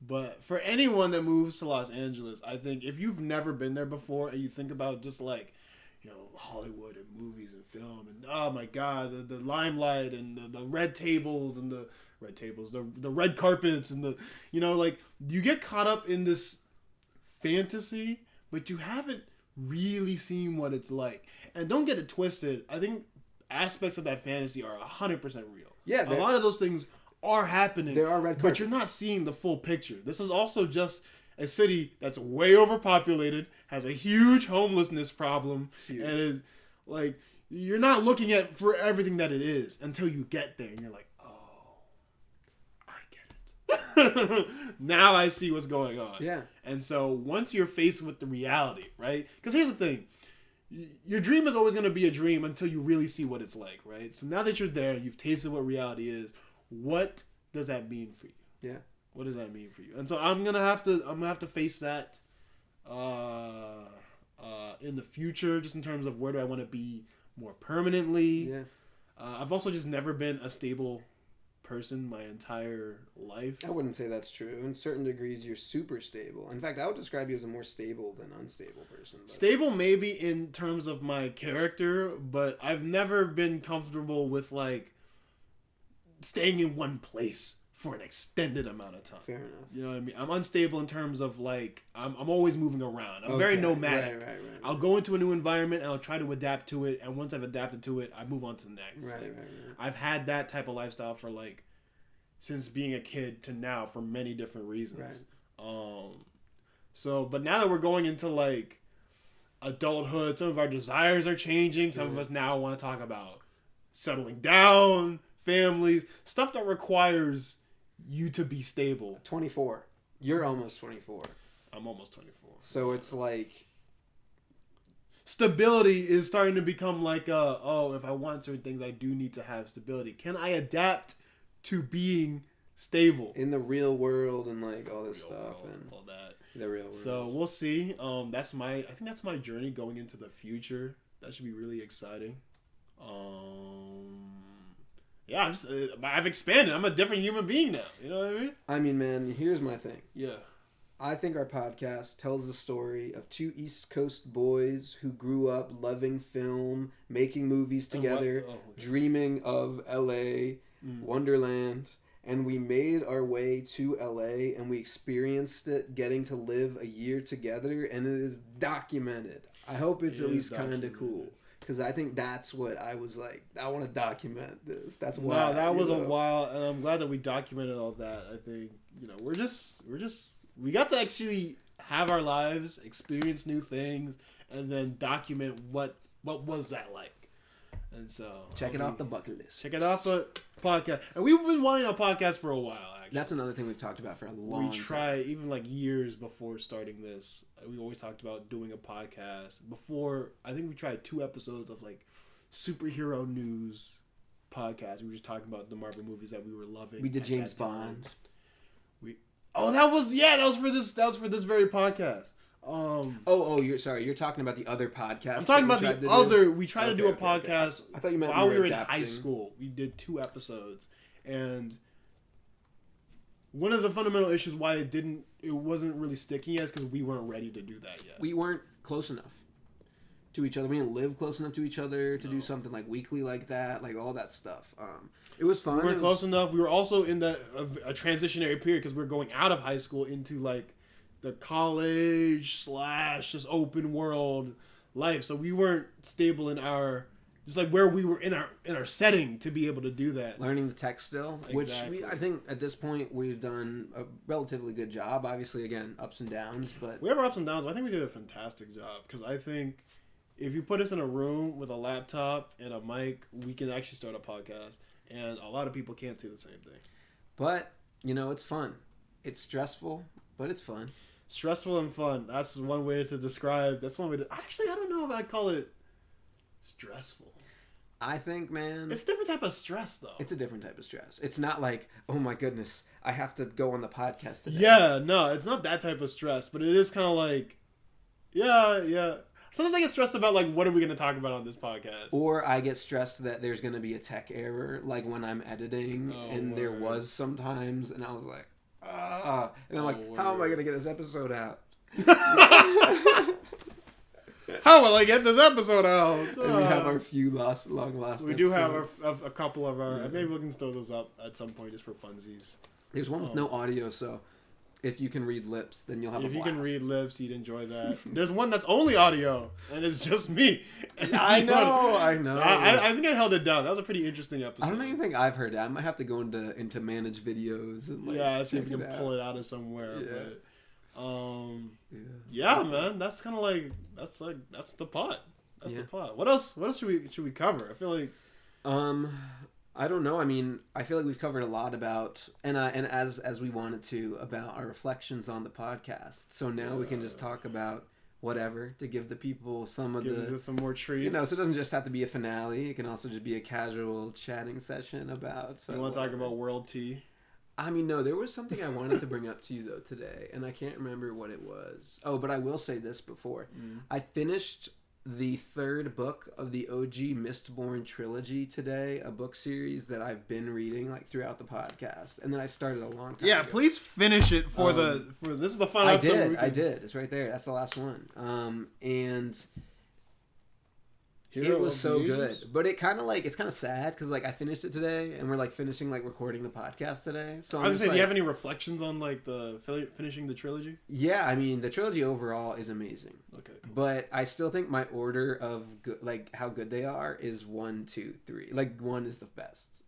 But for anyone that moves to Los Angeles, I think if you've never been there before and you think about just like, you know, Hollywood and movies and film and oh my God, the limelight and the red tables and the red carpets and the, you know, like you get caught up in this fantasy, but you haven't really seen what it's like. And don't get it twisted. I think aspects of that fantasy are 100% real. Yeah. A lot of those things are happening. There are red carpets. But you're not seeing the full picture. This is also just a city that's way overpopulated, has a huge homelessness problem, and is like you're not looking at for everything that it is until you get there and you're like, oh, I get it. Now I see what's going on. Yeah. And so once you're faced with the reality, right? Because here's the thing. Your dream is always going to be a dream until you really see what it's like, right? So now that you're there, you've tasted what reality is. What does that mean for you? Yeah. What does that mean for you? And so I'm gonna have to face that in the future, just in terms of where do I want to be more permanently. Yeah. I've also just never been a stable person my entire life. I wouldn't say that's true. In certain degrees, you're super stable. In fact, I would describe you as a more stable than unstable person. But... Stable maybe in terms of my character, but I've never been comfortable with like staying in one place for an extended amount of time. Fair enough. You know what I mean? I'm unstable in terms of like I'm always moving around. I'm very nomadic. Right. I'll go into a new environment and I'll try to adapt to it, and once I've adapted to it, I move on to the next. Right. I've had that type of lifestyle for like since being a kid to now for many different reasons. Right. So but now that we're going into like adulthood, some of our desires are changing. Some of us now want to talk about settling down, families, stuff that requires you to be stable. 24. You're almost 24. I'm almost 24. So it's like... Stability is starting to become like, if I want certain things, I do need to have stability. Can I adapt to being stable? In the real world and like all this stuff. And all that. The real world. So we'll see. I think that's my journey going into the future. That should be really exciting. Yeah, I've expanded. I'm a different human being now. You know what I mean? I mean, man, here's my thing. Yeah. I think our podcast tells the story of two East Coast boys who grew up loving film, making movies together, dreaming of LA, Wonderland, and we made our way to LA and we experienced it getting to live a year together, and it is documented. I hope it's at least kind of cool. Because I think that's what I was like. I want to document this. That's why. No, that was a while, and I'm glad that we documented all that. I think we got to actually have our lives, experience new things, and then document what was that like. And so check it off the bucket list. Check it off the podcast, and we've been wanting a podcast for a while. Actually, that's another thing we've talked about for a long time. We tried even like years before starting this. We always talked about doing a podcast. Before, I think we tried 2 episodes of like superhero news podcast. We were just talking about the Marvel movies that we were loving. We did James Bond. That was for this very podcast. You're talking about the other podcast. I'm talking about the other. We tried to do a podcast. I thought you meant while we were in high school. We did 2 episodes, and one of the fundamental issues why it wasn't really sticking yet is because we weren't ready to do that yet. We weren't close enough to each other. We didn't live close enough to each other to do something like weekly like that, like all that stuff. It was fun. We weren't close enough. We were also in a transitionary period because we were going out of high school into like the college / just open world life. So we weren't stable in our just like where we were in our setting to be able to do that. Learning the tech still, Exactly. which I think at this point we've done a relatively good job. Obviously, again, ups and downs, but we have our ups and downs. But I think we did a fantastic job because I think if you put us in a room with a laptop and a mic, we can actually start a podcast, and a lot of people can't say the same thing. But it's fun. It's stressful, but it's fun. Stressful and fun. That's one way to describe. That's one way to. Actually, I don't know if I'd call it stressful. I think, man, it's a different type of stress, though. It's a different type of stress. It's not like, oh my goodness, I have to go on the podcast today. Yeah, no, it's not that type of stress, but it is kind of like, yeah. Sometimes I get stressed about, like, what are we going to talk about on this podcast? Or I get stressed that there's going to be a tech error, like when I'm editing, there was sometimes, and I was like, and I'm like, how am I going to get this episode out? How will I get this episode out? And we have our few long lost. We do have a couple of our. Maybe we can throw those up at some point just for funsies. There's one with no audio, so if you can read lips, then you'll have a blast. If you can read lips, you'd enjoy that. There's one that's only audio, and it's just me. I know. I think I held it down. That was a pretty interesting episode. I don't even think I've heard it. I might have to go into manage videos and see if you can pull it out of somewhere. Yeah. But, yeah, man. That's kind of like that's the pot. That's the pot. What else should we cover? I feel like I don't know. I mean, I feel like we've covered a lot about and as we wanted to about our reflections on the podcast. So now we can just talk about whatever to give the people some more treats. So it doesn't just have to be a finale. It can also just be a casual chatting session about. You want to talk about World Tea? I mean, no, there was something I wanted to bring up to you, though, today, and I can't remember what it was. Oh, but I will say this before. I finished the third book of the OG Mistborne Trilogy today, a book series that I've been reading, like, throughout the podcast, and then I started a long time ago. Please finish it for this is the final episode. I did. It's right there. That's the last one. And Hero it was so Ages? good, but it's kind of sad because like I finished it today and we're like finishing like recording the podcast today. So I was gonna say, do you have any reflections on like the finishing the trilogy? Yeah, I mean the trilogy overall is amazing. Okay, cool. But I still think my order of like how good they are is 1, 2, 3. Like 1 is the best.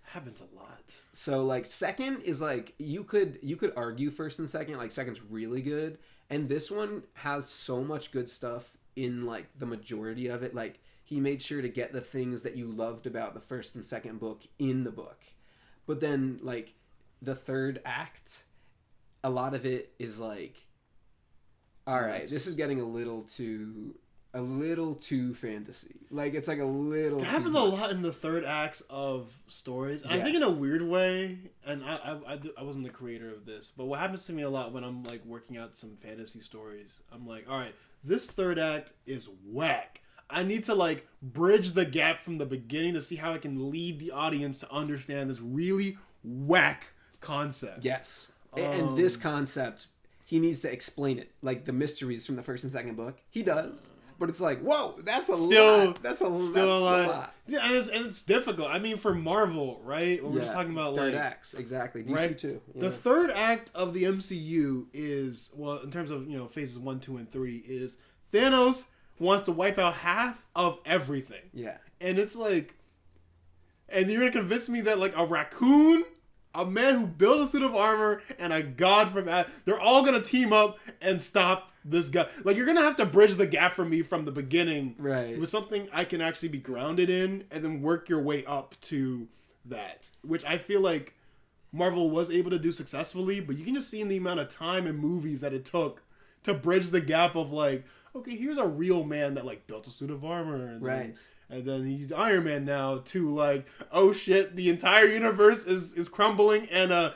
Happens a lot. So like second is like you could argue first and second. Like second's really good, and this one has so much good stuff in like the majority of it. Like he made sure to get the things that you loved about the first and second book in the book, but then like the third act, a lot of it is like, all right, this is getting a little too fantasy. Like it's like a little. It happens a lot in the third acts of stories. And I think in a weird way, and I wasn't the creator of this, but what happens to me a lot when I'm like working out some fantasy stories, I'm like, all right, this third act is whack. I need to like bridge the gap from the beginning to see how I can lead the audience to understand this really whack concept. Yes, and this concept, he needs to explain it. Like the mysteries from the first and second book, he does. But it's like, whoa, that's a lot. That's a lot. Yeah, and it's difficult. I mean, for Marvel, right? When we're just talking about third like acts, exactly. DC right? too. Yeah. The third act of the MCU is, well, in terms of phases 1, 2, and 3, is Thanos wants to wipe out half of everything. Yeah, and it's like, and you're gonna convince me that like a raccoon, a man who built a suit of armor, and a god from they're all gonna team up and stop this guy. Like, you're gonna have to bridge the gap for me from the beginning, right? With something I can actually be grounded in, and then work your way up to that, which I feel like Marvel was able to do successfully. But you can just see in the amount of time and movies that it took to bridge the gap of like, okay, here's a real man that like built a suit of armor, and right? And then he's Iron Man now, to like, oh shit, the entire universe is crumbling, and a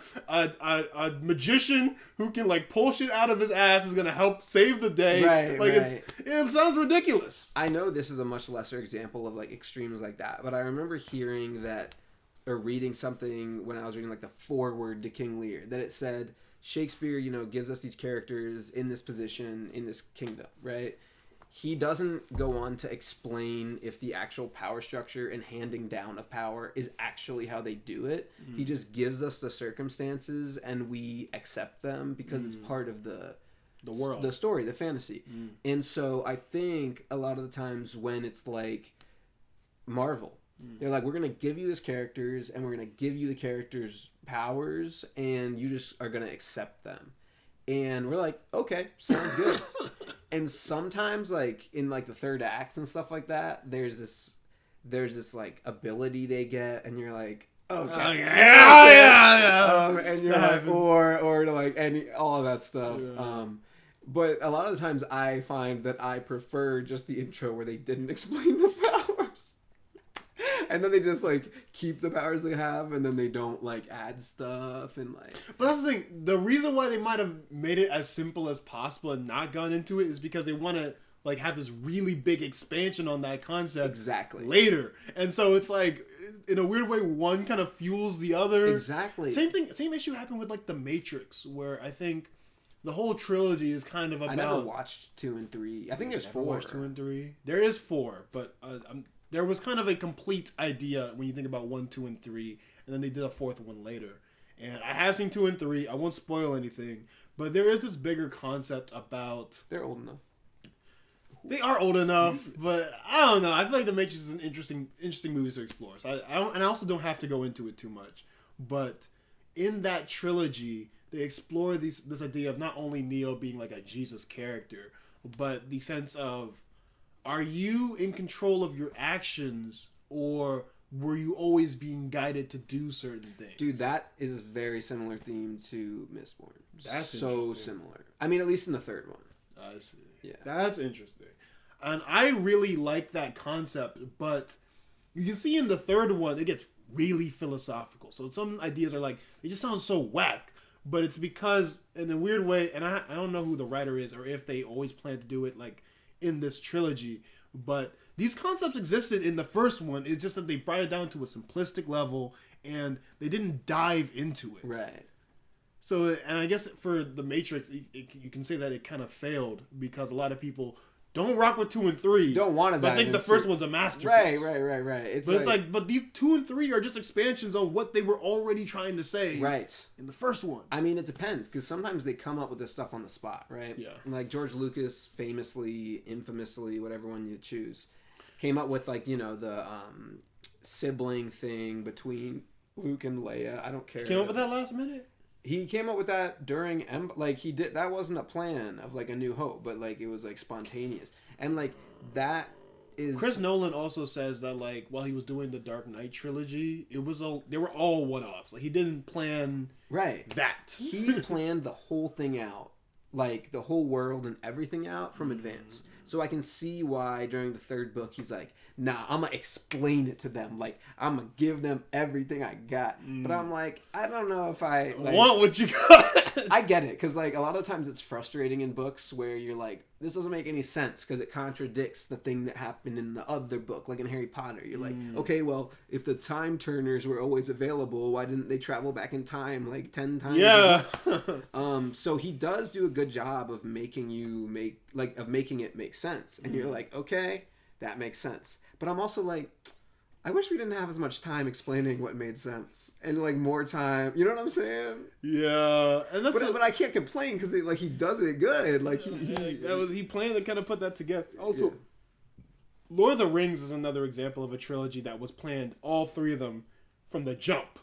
magician who can like pull shit out of his ass is gonna help save the day. Right, like right. It sounds ridiculous. I know this is a much lesser example of like extremes like that, but I remember hearing that or reading something when I was reading like the foreword to King Lear that it said Shakespeare, gives us these characters in this position in this kingdom, right? he doesn't go on to explain if the actual power structure and handing down of power is actually how they do it. He just gives us the circumstances and we accept them because it's part of the world, the story, the fantasy. And so I think a lot of the times when it's like Marvel, they're like, we're going to give you these characters and we're going to give you the characters' powers and you just are going to accept them. And we're like, okay, sounds good. And sometimes, like, in, like, the third act and stuff like that, there's this like, ability they get, and you're like, okay. Yeah. And you're like, or like, all of that stuff. Yeah. But a lot of the times I find that I prefer just the intro where they didn't explain the powers. And then they just, like, keep the powers they have, and then they don't, like, add stuff, and, like... But that's the thing. The reason why they might have made it as simple as possible and not gone into it is because they want to, like, have this really big expansion on that concept later. And so it's, like, in a weird way, one kind of fuels the other. Exactly. Same issue happened with, like, The Matrix, where I think the whole trilogy is kind of about... I never watched 2 and 3. I think there's 4. Watched 2 and 3. There is 4, but there was kind of a complete idea when you think about 1, 2, and 3, and then they did a 4th one later. And I have seen 2 and 3. I won't spoil anything, but there is this bigger concept about... They're old enough. They are old enough, but I don't know. I feel like The Matrix is an interesting movie to explore. So I also don't have to go into it too much. But in that trilogy, they explore this idea of not only Neo being like a Jesus character, but the sense of, are you in control of your actions, or were you always being guided to do certain things? Dude, that is a very similar theme to Mistborn. That's so similar. I mean, at least in the third one. I see. Yeah. That's interesting. And I really like that concept, but you can see in the third one, it gets really philosophical. So some ideas are like, they just sound so whack. But it's because, in a weird way, and I don't know who the writer is or if they always plan to do it, like, in this trilogy, but these concepts existed in the first one. It's just that they brought it down to a simplistic level and they didn't dive into it. Right. So, and I guess for The Matrix, you can say that it kind of failed because a lot of people don't rock with 2 and 3. Don't want to. But I think the first one's a masterpiece. Right. It's like, but these 2 and 3 are just expansions on what they were already trying to say. Right. In the first one. I mean, it depends because sometimes they come up with this stuff on the spot, right? Yeah. Like George Lucas, famously, infamously, whatever one you choose, came up with like the sibling thing between Luke and Leia. I don't care. Came up with that last minute. He came up with that during he did. That wasn't a plan of like A New Hope, but like it was like spontaneous, and like that is. Chris Nolan also says that like while he was doing the Dark Knight trilogy, they were all one-offs. Like he didn't plan that. He planned the whole thing out, like the whole world and everything out from advance. So I can see why during the third book he's like, nah, I'm gonna explain it to them. Like I'm gonna give them everything I got. But I'm like, I don't know if I want what you got. I get it, because like a lot of times it's frustrating in books where you're like, this doesn't make any sense because it contradicts the thing that happened in the other book, like in Harry Potter. You're like, okay, well, if the time turners were always available, why didn't they travel back in time like 10 times? Yeah. So he does do a good job of making it make sense, and you're like, okay, that makes sense. But I'm also like, I wish we didn't have as much time explaining what made sense, and like more time. You know what I'm saying? Yeah, and but I can't complain because he does it good. Like he planned to kind of put that together. Also, Lord of the Rings is another example of a trilogy that was planned, all 3 of them, from the jump.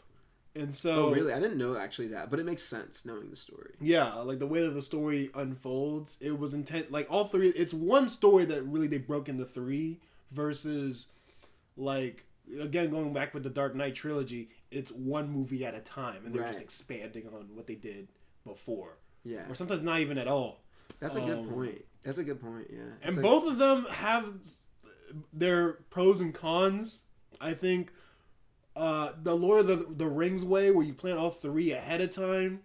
And so, oh really? I didn't know actually that, but it makes sense knowing the story. Yeah, like the way that the story unfolds, it was intent. Like all 3, it's one story that really they broke into 3 versus, like. Again, going back with the Dark Knight trilogy, it's one movie at a time, and they're just expanding on what they did before. Yeah. Or sometimes not even at all. That's a good point. That's a good point, yeah. And both of them have their pros and cons. I think the Lord of the Rings way, where you plan all 3 ahead of time,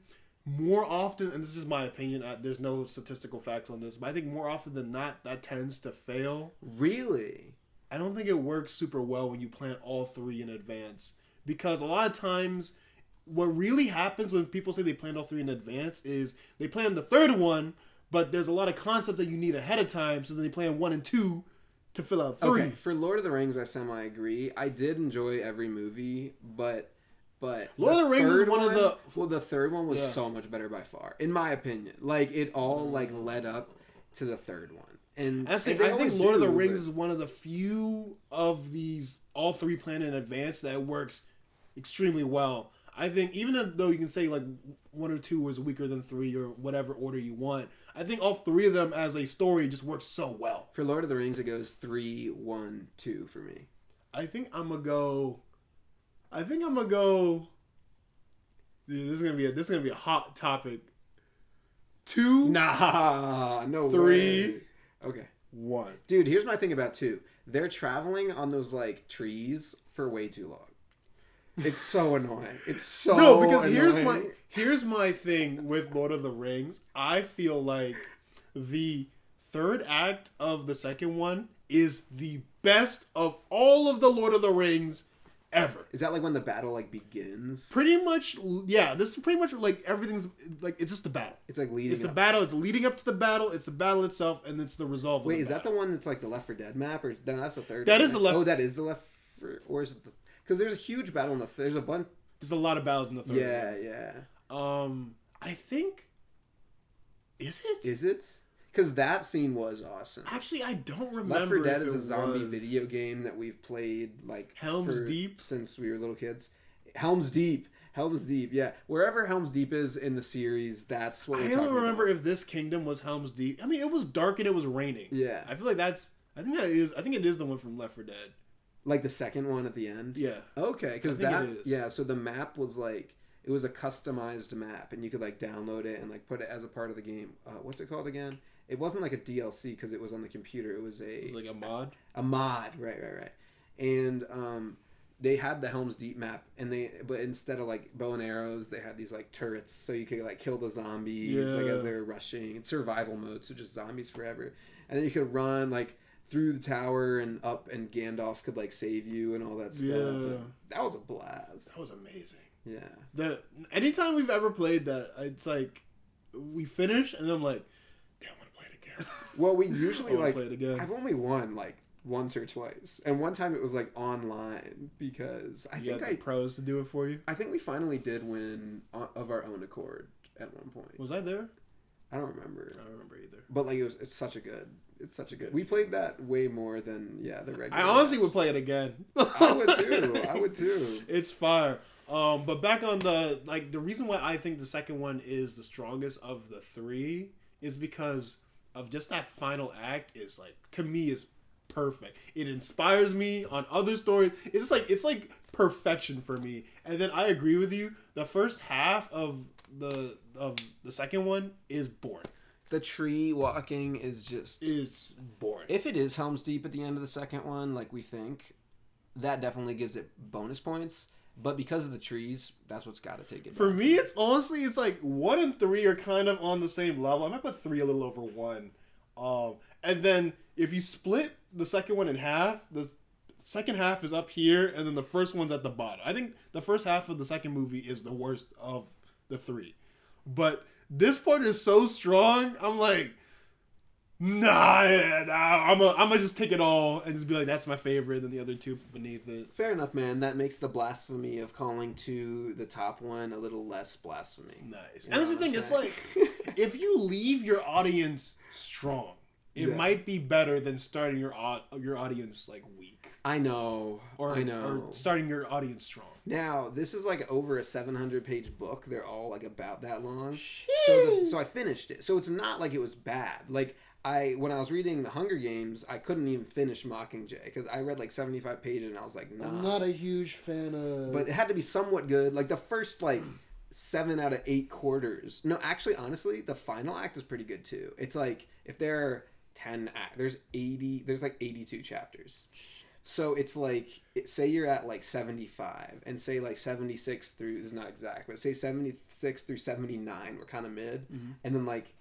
more often, and this is my opinion, there's no statistical facts on this, but I think more often than not, that tends to fail. Really? I don't think it works super well when you plan all 3 in advance, because a lot of times what really happens when people say they planned all 3 in advance is they plan the third one, but there's a lot of concept that you need ahead of time. So then they plan 1 and 2 to fill out 3. Okay, for Lord of the Rings, I semi-agree. I did enjoy every movie, but Lord of the Rings is one of the... Well, the third one was so much better by far, in my opinion. Like, it all, like, led up to the third one. And I think Lord of the Rings is one of the few of these, all 3 planned in advance, that works extremely well. I think, even though you can say, like, 1 or 2 was weaker than 3, or whatever order you want, I think all 3 of them as a story just works so well. For Lord of the Rings, it goes 3, 1, 2 for me. I think I'm gonna go. Dude, this is gonna be a hot topic. 2. Nah, no 3. Way. Okay. 1. Dude, here's my thing about 2. They're traveling on those, like, trees for way too long. It's so annoying. It's so no, because annoying. here's my thing with Lord of the Rings. I feel like the third act of the second one is the best of all of the Lord of the Rings ever. Is that like when the battle like begins? Pretty much, yeah. This is pretty much like everything's like it's just the battle. It's like leading. It's the battle. It's leading up to the battle. It's the battle itself, and it's the resolve. Wait, is that the one that's like the Left 4 Dead map, or no? That's the third. That is the Left. Oh, that is the Left, or is it the? Because there's a huge battle in the. There's a bunch. There's a lot of battles in the third. Yeah, yeah. I think. Is it? Is it? Because that scene was awesome. Actually, I don't remember. Left 4 Dead is a zombie video game that we've played like Helm's Deep since we were little kids. Helm's Deep, yeah. Wherever Helm's Deep is in the series, that's what we're talking about. I don't remember if this kingdom was Helm's Deep. I mean, it was dark and it was raining. Yeah, I feel like that's. I think it is the one from Left 4 Dead. Like the second one at the end. Yeah. Okay, because that. Yeah, so the map was like. It was a customized map, and you could like download it and like put it as a part of the game. What's it called again? It wasn't like a DLC because it was on the computer. It was like a mod. A mod, right. And they had the Helm's Deep map, but instead of like bow and arrows, they had these like turrets, so you could like kill the zombies like as they were rushing. It's survival mode, so just zombies forever. And then you could run like through the tower and up, and Gandalf could like save you and all that stuff. Yeah. That was a blast. That was amazing. Yeah. Anytime we've ever played that, it's like we finish and then I'm like, damn, I want to play it again. Well, we usually like play it again. I've only won like once or twice, and one time it was like online because I think the pros to do it for you. I think we finally did win of our own accord at one point. Was I there? I don't remember. I don't remember either. But like it's such a good. We played that way more than the regular. I honestly would play it again. I would too. It's fire. But back on the reason why I think the second one is the strongest of the 3 is because of just that final act is like, to me, is perfect. It inspires me on other stories. It's like perfection for me. And then I agree with you. The first half of the second one is boring. The tree walking is just... It's boring. If it is Helm's Deep at the end of the second one, like we think, that definitely gives it bonus points. But because of the trees, that's what's got to take it. For me, it's honestly, it's like 1 and 3 are kind of on the same level. I might put 3 a little over 1. And then if you split the second one in half, the second half is up here, and then the first one's at the bottom. I think the first half of the second movie is the worst of the 3. But this part is so strong, I'm like, nah, I'm gonna just take it all and just be like, that's my favorite, and the other 2 beneath it. Fair enough, man. That makes the blasphemy of calling 2 the top one a little less blasphemy. Nice. And that's the thing, it's like, if you leave your audience strong, it might be better than starting your audience like weak. I know. Or starting your audience strong. Now, this is like over a 700-page book. They're all like about that long. Shit. So I finished it. So it's not like it was bad. Like when I was reading The Hunger Games, I couldn't even finish Mockingjay because I read like 75 pages and I was like, nah. I'm not a huge fan of... But it had to be somewhat good. Like the first like 7 out of 8 quarters. No, actually, honestly, the final act is pretty good too. It's like if there are 10 acts, there's like 82 chapters. So it's like, say you're at like 75 and say like 76 through, this is not exact, but say 76 through 79 were kind of mid. Mm-hmm. And then like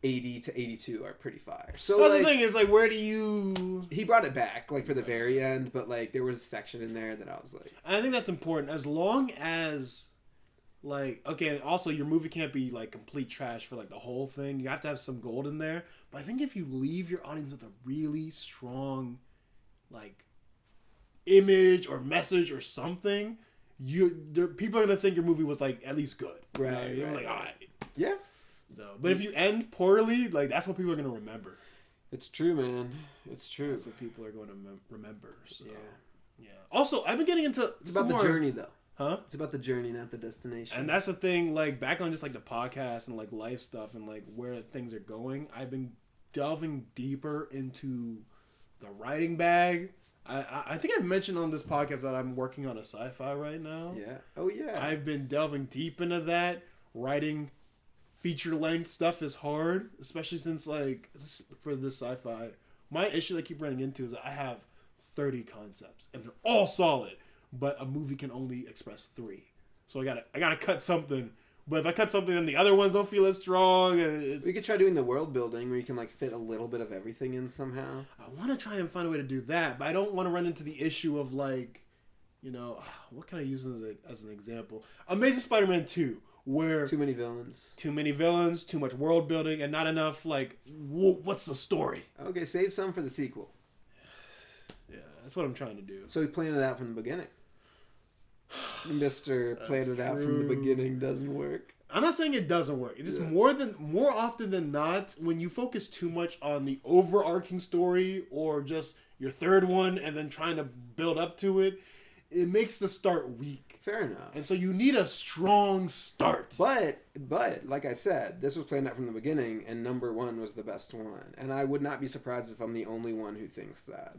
80 to 82 are pretty fire. So that's like, the thing is like, where do you... He brought it back like for the very end, but like there was a section in there that I was like... I think that's important. As long as like, okay, and also your movie can't be like complete trash for like the whole thing. You have to have some gold in there. But I think if you leave your audience with a really strong like image or message or something, people are gonna think your movie was like at least good. Right. You're like, all right. Yeah. So, but if you end poorly, like that's what people are gonna remember. It's true, man. It's true. That's what people are going to remember. So. Yeah. Also, I've been getting into. It's about the journey, though. Huh? It's about the journey, not the destination. And that's the thing. Like back on just like the podcast and like life stuff and like where things are going. I've been delving deeper into the writing bag. I think I've mentioned on this podcast that I'm working on a sci-fi right now. Yeah. Oh yeah. I've been delving deep into that. Writing feature length stuff is hard, especially since like for this sci-fi. My issue that I keep running into is that I have 30 concepts and they're all solid, but a movie can only express 3. So I gotta cut something. But if I cut something, then the other ones don't feel as strong. We could try doing the world building where you can like fit a little bit of everything in somehow. I want to try and find a way to do that, but I don't want to run into the issue of like, what can I use as an example? Amazing Spider-Man 2, where too many villains, too much world building, and not enough like, what's the story? Okay, save some for the sequel. Yeah, that's what I'm trying to do. So he planned it out from the beginning. Mr. Planned it out from the beginning doesn't work. I'm not saying it doesn't work. It's just more often than not, when you focus too much on the overarching story or just your third one and then trying to build up to it, it makes the start weak. Fair enough. And so you need a strong start. But like I said, this was planned out from the beginning, and number 1 was the best one. And I would not be surprised if I'm the only one who thinks that.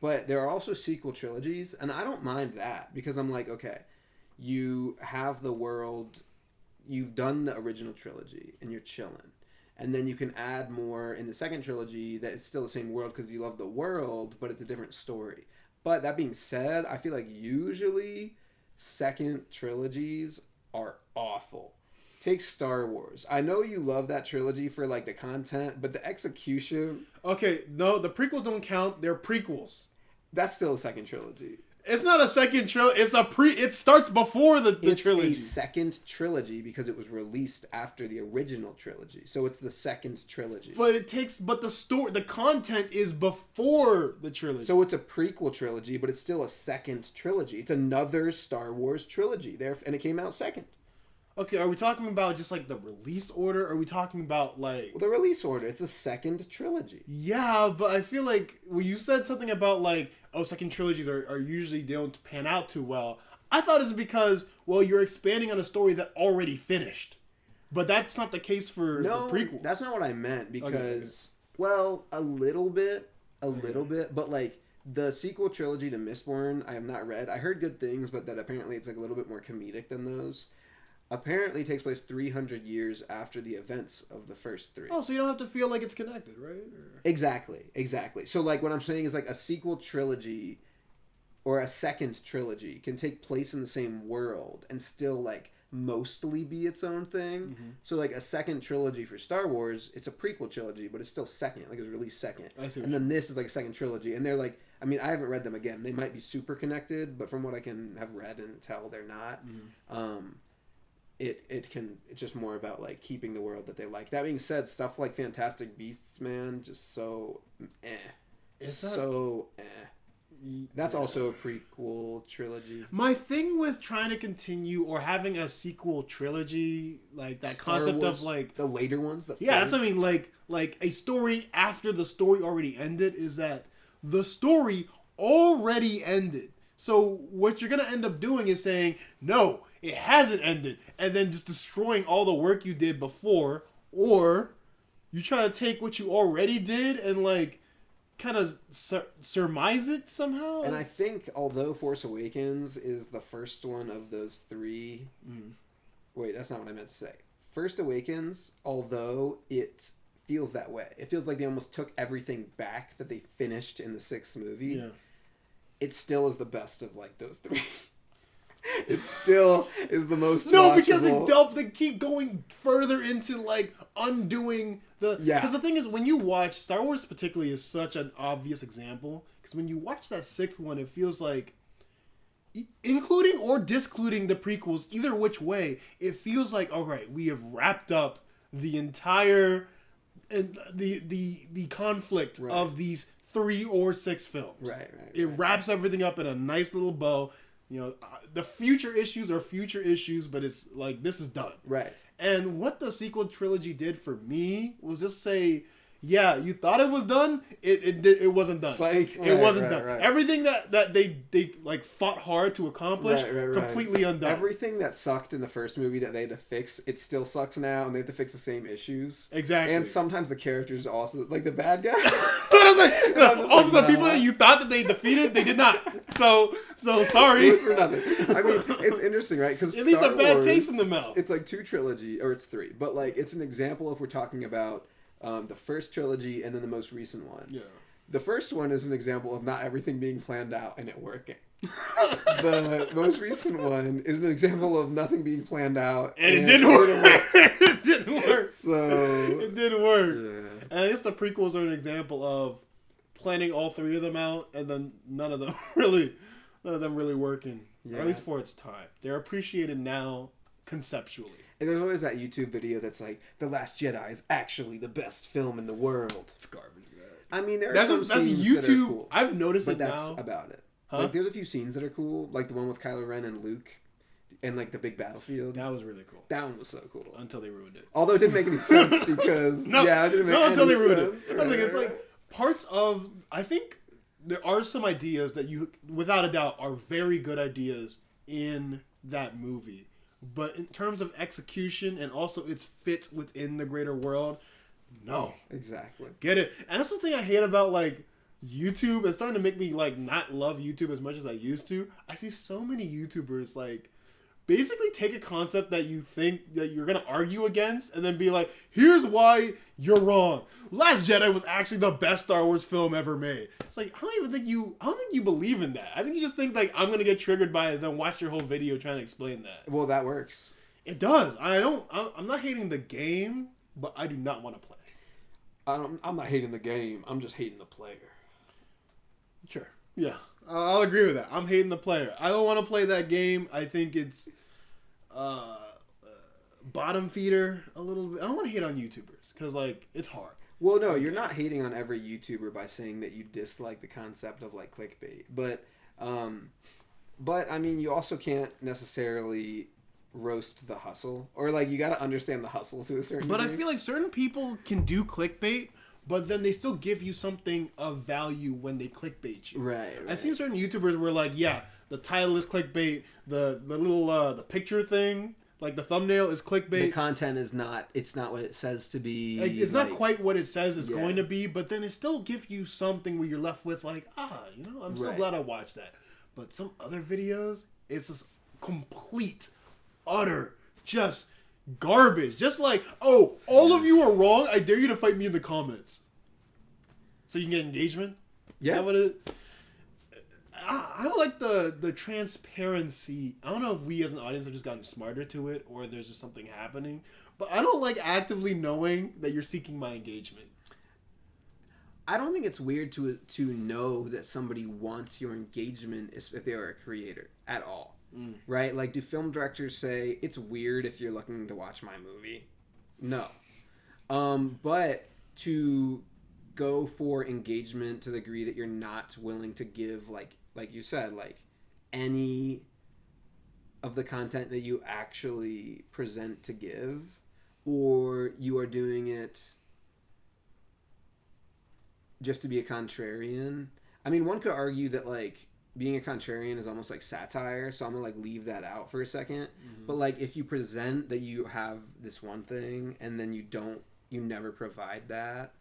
But there are also sequel trilogies, and I don't mind that because I'm like, okay, you have the world, you've done the original trilogy, and you're chilling. And then you can add more in the second trilogy that it's still the same world because you love the world, but it's a different story. But that being said, I feel like usually second trilogies are awful. Take Star Wars. I know you love that trilogy for like the content, but the execution... Okay, no, the prequels don't count. They're prequels. That's still a second trilogy. It's not a second trilogy. It starts before the trilogy. It's a second trilogy because it was released after the original trilogy. So it's the second trilogy. But the content is before the trilogy. So it's a prequel trilogy, but it's still a second trilogy. It's another Star Wars trilogy. And it came out second. Okay, are we talking about just like the release order? Or are we talking about like... Well, the release order. It's a second trilogy. Yeah, but I feel like when you said something about like, second trilogies are usually don't pan out too well. I thought it's because, you're expanding on a story that already finished. But that's not the case for the prequels. That's not what I meant because, a little bit, but like the sequel trilogy to Mistborne, I have not read. I heard good things, but that apparently it's like a little bit more comedic than those. Apparently takes place 300 years after the events of the first 3. Oh, so you don't have to feel like it's connected, right? Or... Exactly. So, like, what I'm saying is, like, a sequel trilogy or a second trilogy can take place in the same world and still, like, mostly be its own thing. Mm-hmm. So, like, a second trilogy for Star Wars, it's a prequel trilogy, but it's still second. Like, it's released second. And then this is, like, a second trilogy. And they're, like... I mean, I haven't read them again. They might be super connected, but from what I can have read and tell, they're not. Mm-hmm. It's just more about like keeping the world that they like. That being said, stuff like Fantastic Beasts, man, just so That's also a prequel trilogy. My thing with trying to continue or having a sequel trilogy, like that Star concept Wars, of like the later ones, that's what I mean. Like a story after the story already ended is that the story already ended. So what you're gonna end up doing is saying no. It hasn't ended, and then just destroying all the work you did before, or you try to take what you already did and like kind of surmise it somehow. And I think although Force Awakens is the first one of those 3, wait, that's not what I meant to say. Force Awakens, although it feels that way, it feels like they almost took everything back that they finished in the 6th movie. Yeah. It still is the best of like those 3. It still is the most watchable. Because they keep going further into like undoing the... Because the thing is, when you watch Star Wars particularly is such an obvious example. Because when you watch that 6th one, it feels like including or discluding the prequels, either which way, it feels like, all right, we have wrapped up the entire the conflict of these 3 or 6 films. Right. It wraps everything up in a nice little bow. You know, the future issues are future issues, but it's like, this is done. Right. And what the sequel trilogy did for me was just say, yeah, you thought it was done. It wasn't done. It wasn't done. Right. Everything that they like fought hard to accomplish, completely undone. Everything that sucked in the first movie that they had to fix, it still sucks now, and they have to fix the same issues. Exactly. And sometimes the characters also, like the bad guy. Also, the people that you thought that they defeated, they did not. So sorry. It was for nothing. I mean, it's interesting, right? Because it leaves a bad taste in the mouth. It's like 2 trilogy, or it's 3, but like it's an example if we're talking about the first trilogy and then the most recent one. Yeah. The first one is an example of not everything being planned out and it working. The most recent one is an example of nothing being planned out and it didn't work. It didn't work. So it didn't work. Yeah. And I guess the prequels are an example of planning all 3 of them out and then none of them really working. Yeah. Or at least for its time. They're appreciated now conceptually. And there's always that YouTube video that's like, The Last Jedi is actually the best film in the world. It's garbage, man. I mean, there are some scenes YouTube, that are cool. I've noticed but it that's now. about it. Huh? Like, there's a few scenes that are cool, like the one with Kylo Ren and Luke, and like the big battlefield. That was really cool. That one was so cool. Until they ruined it. Although it didn't make any sense because it didn't make any until they ruined sense. it. I was like, it's like parts of. I think there are some ideas that you, without a doubt, are very good ideas in that movie. But in terms of execution and also its fit within the greater world, no. Exactly. Get it? And that's the thing I hate about like YouTube. It's starting to make me like not love YouTube as much as I used to. I see so many YouTubers like basically take a concept that you think that you're gonna argue against and then be like, here's why you're wrong. Last Jedi was actually the best Star Wars film ever made. It's like, I don't think you believe in that. I think you just think like, I'm gonna get triggered by it and then watch your whole video trying to explain that. Well, that works. It does. I'm not hating the game, but I do not want to play. I'm not hating the game. I'm just hating the player. Sure. Yeah. I'll agree with that. I'm hating the player. I don't want to play that game. I think it's bottom feeder a little bit. I don't want to hate on YouTubers because like it's hard. Well, no, you're not hating on every YouTuber by saying that you dislike the concept of like clickbait, but I mean, you also can't necessarily roast the hustle, or like you got to understand the hustle to a certain degree. I feel like certain people can do clickbait, but then they still give you something of value when they clickbait you. Right. I've seen certain YouTubers where like, yeah, the title is clickbait, the little the picture thing, like the thumbnail is clickbait. The content is not. It's not what it says to be. Like, it's not quite what it says it's going to be, but then it still gives you something where you're left with like, I'm so glad I watched that. But some other videos, it's just complete, utter, just garbage. Just like, oh, all of you are wrong. I dare you to fight me in the comments. So you can get engagement? Yeah. Is that what it... I don't like the transparency. I don't know if we as an audience have just gotten smarter to it or there's just something happening. But I don't like actively knowing that you're seeking my engagement. I don't think it's weird to know that somebody wants your engagement if they are a creator at all. Right? Like, do film directors say, it's weird if you're looking to watch my movie? No. But to go for engagement to the degree that you're not willing to give, like you said, like, any of the content that you actually present to give, or you are doing it just to be a contrarian. I mean, one could argue that, like, being a contrarian is almost like satire, so I'm gonna like leave that out for a second. Mm-hmm. But like, if you present that you have this one thing and then you never provide that,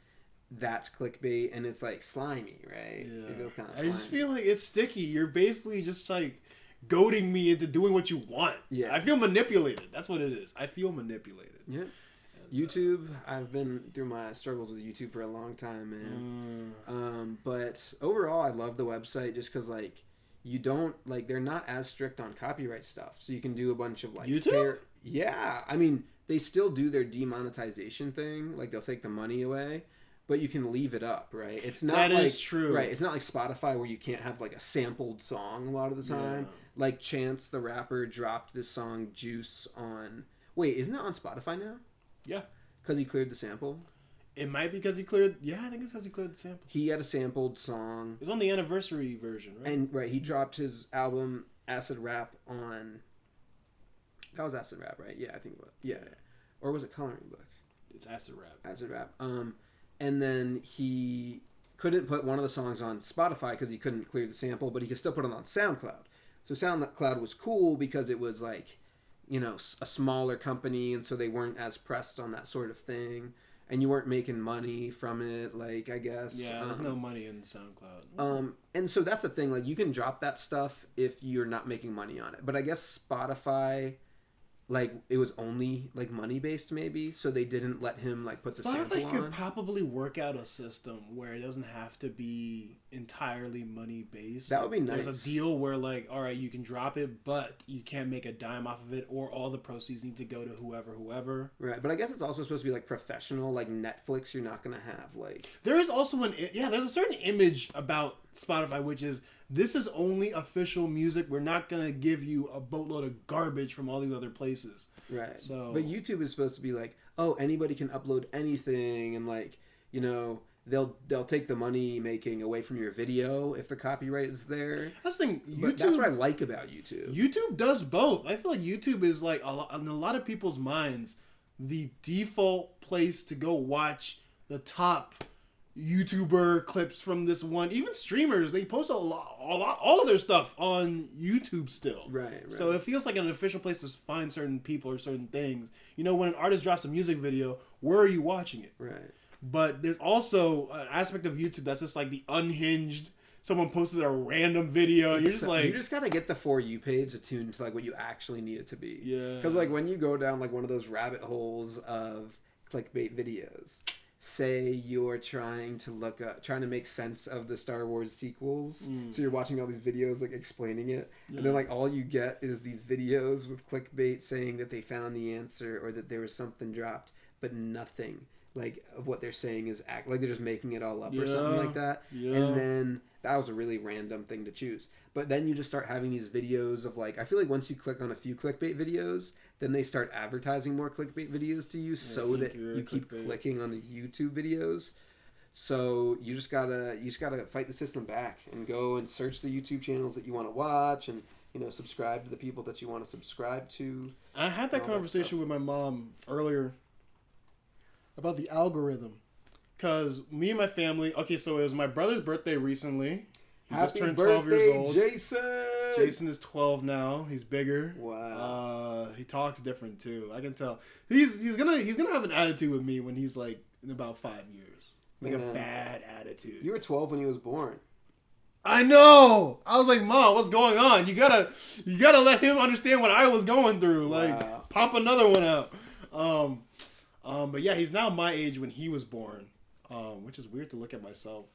that's clickbait, and it's like slimy, right? Yeah. It feels kind of slimy. I just feel like it's sticky. You're basically just like goading me into doing what you want. Yeah. I feel manipulated. That's what it is. I feel manipulated. Yeah. YouTube, I've been through my struggles with YouTube for a long time, man. But overall, I love the website just because, like, you don't, like, they're not as strict on copyright stuff. So you can do a bunch of, like... YouTube? Yeah. I mean, they still do their demonetization thing. Like, they'll take the money away. but you can leave it up, right? It's not that like, is true, right? It's not like Spotify where you can't have like a sampled song a lot of the time. Yeah. Like Chance the Rapper dropped this song "Juice" on. Wait, isn't it on Spotify now? Yeah, because he cleared the sample. It might be because he cleared. Yeah, I think it's because he cleared the sample. He had a sampled song. It was on the anniversary version, right? And right, he dropped his album Acid Rap on. That was Acid Rap, right? Yeah, I think it was. Yeah, or was it Coloring Book? It's Acid Rap. Acid Rap. And then he couldn't put one of the songs on Spotify because he couldn't clear the sample, but he could still put it on SoundCloud. So SoundCloud was cool because it was like, you know, a smaller company, and so they weren't as pressed on that sort of thing. And you weren't making money from it, like, I guess. Yeah, there's no money in SoundCloud. And so that's the thing, like, you can drop that stuff if you're not making money on it. But I guess Spotify, like, it was only, like, money-based, maybe, so they didn't let him, like, put the sample on. Spotify could probably work out a system where it doesn't have to be entirely money-based. That would be nice. There's a deal where, like, all right, you can drop it, but you can't make a dime off of it, or all the proceeds need to go to whoever. Right, but I guess it's also supposed to be, like, professional, like Netflix. You're not going to have, like... There is also there's a certain image about Spotify, which is, this is only official music. We're not going to give you a boatload of garbage from all these other places. Right. So, but YouTube is supposed to be like, oh, anybody can upload anything, and, like, you know... They'll take the money making away from your video if the copyright is there. That's the thing. YouTube, that's what I like about YouTube. YouTube does both. I feel like YouTube is like in a lot of people's minds the default place to go watch the top YouTuber clips from this one. Even streamers, they post all of their stuff on YouTube still. Right. So it feels like an official place to find certain people or certain things. You know, when an artist drops a music video, where are you watching it? Right. But there's also an aspect of YouTube that's just like the unhinged. Someone posted a random video, and you're just like... You just gotta get the For You page attuned to, like, what you actually need it to be. Yeah. Because, like, when you go down, like, one of those rabbit holes of clickbait videos, say you're trying to make sense of the Star Wars sequels, so you're watching all these videos, like, explaining it, and then, like, all you get is these videos with clickbait saying that they found the answer or that there was something dropped, but nothing... like of what they're saying is like they're just making it all up or something like that. Yeah. And then that was a really random thing to choose. But then you just start having these videos of like, I feel like once you click on a few clickbait videos, then they start advertising more clickbait videos to you so that you keep clicking on the YouTube videos. So you just gotta fight the system back and go and search the YouTube channels that you want to watch and, you know, subscribe to the people that you want to subscribe to. I had that conversation with my mom earlier about the algorithm. Because me and my family... Okay, so it was my brother's birthday recently. He Happy just turned birthday, 12 years old. Jason! Jason is 12 now. He's bigger. Wow. He talks different, too. I can tell. He's gonna have an attitude with me when he's, like, in about 5 years. Like, a bad attitude. You were 12 when he was born. I know! I was like, Mom, what's going on? You gotta let him understand what I was going through. Like, pop another one out. But yeah, he's now my age when he was born, which is weird to look at myself.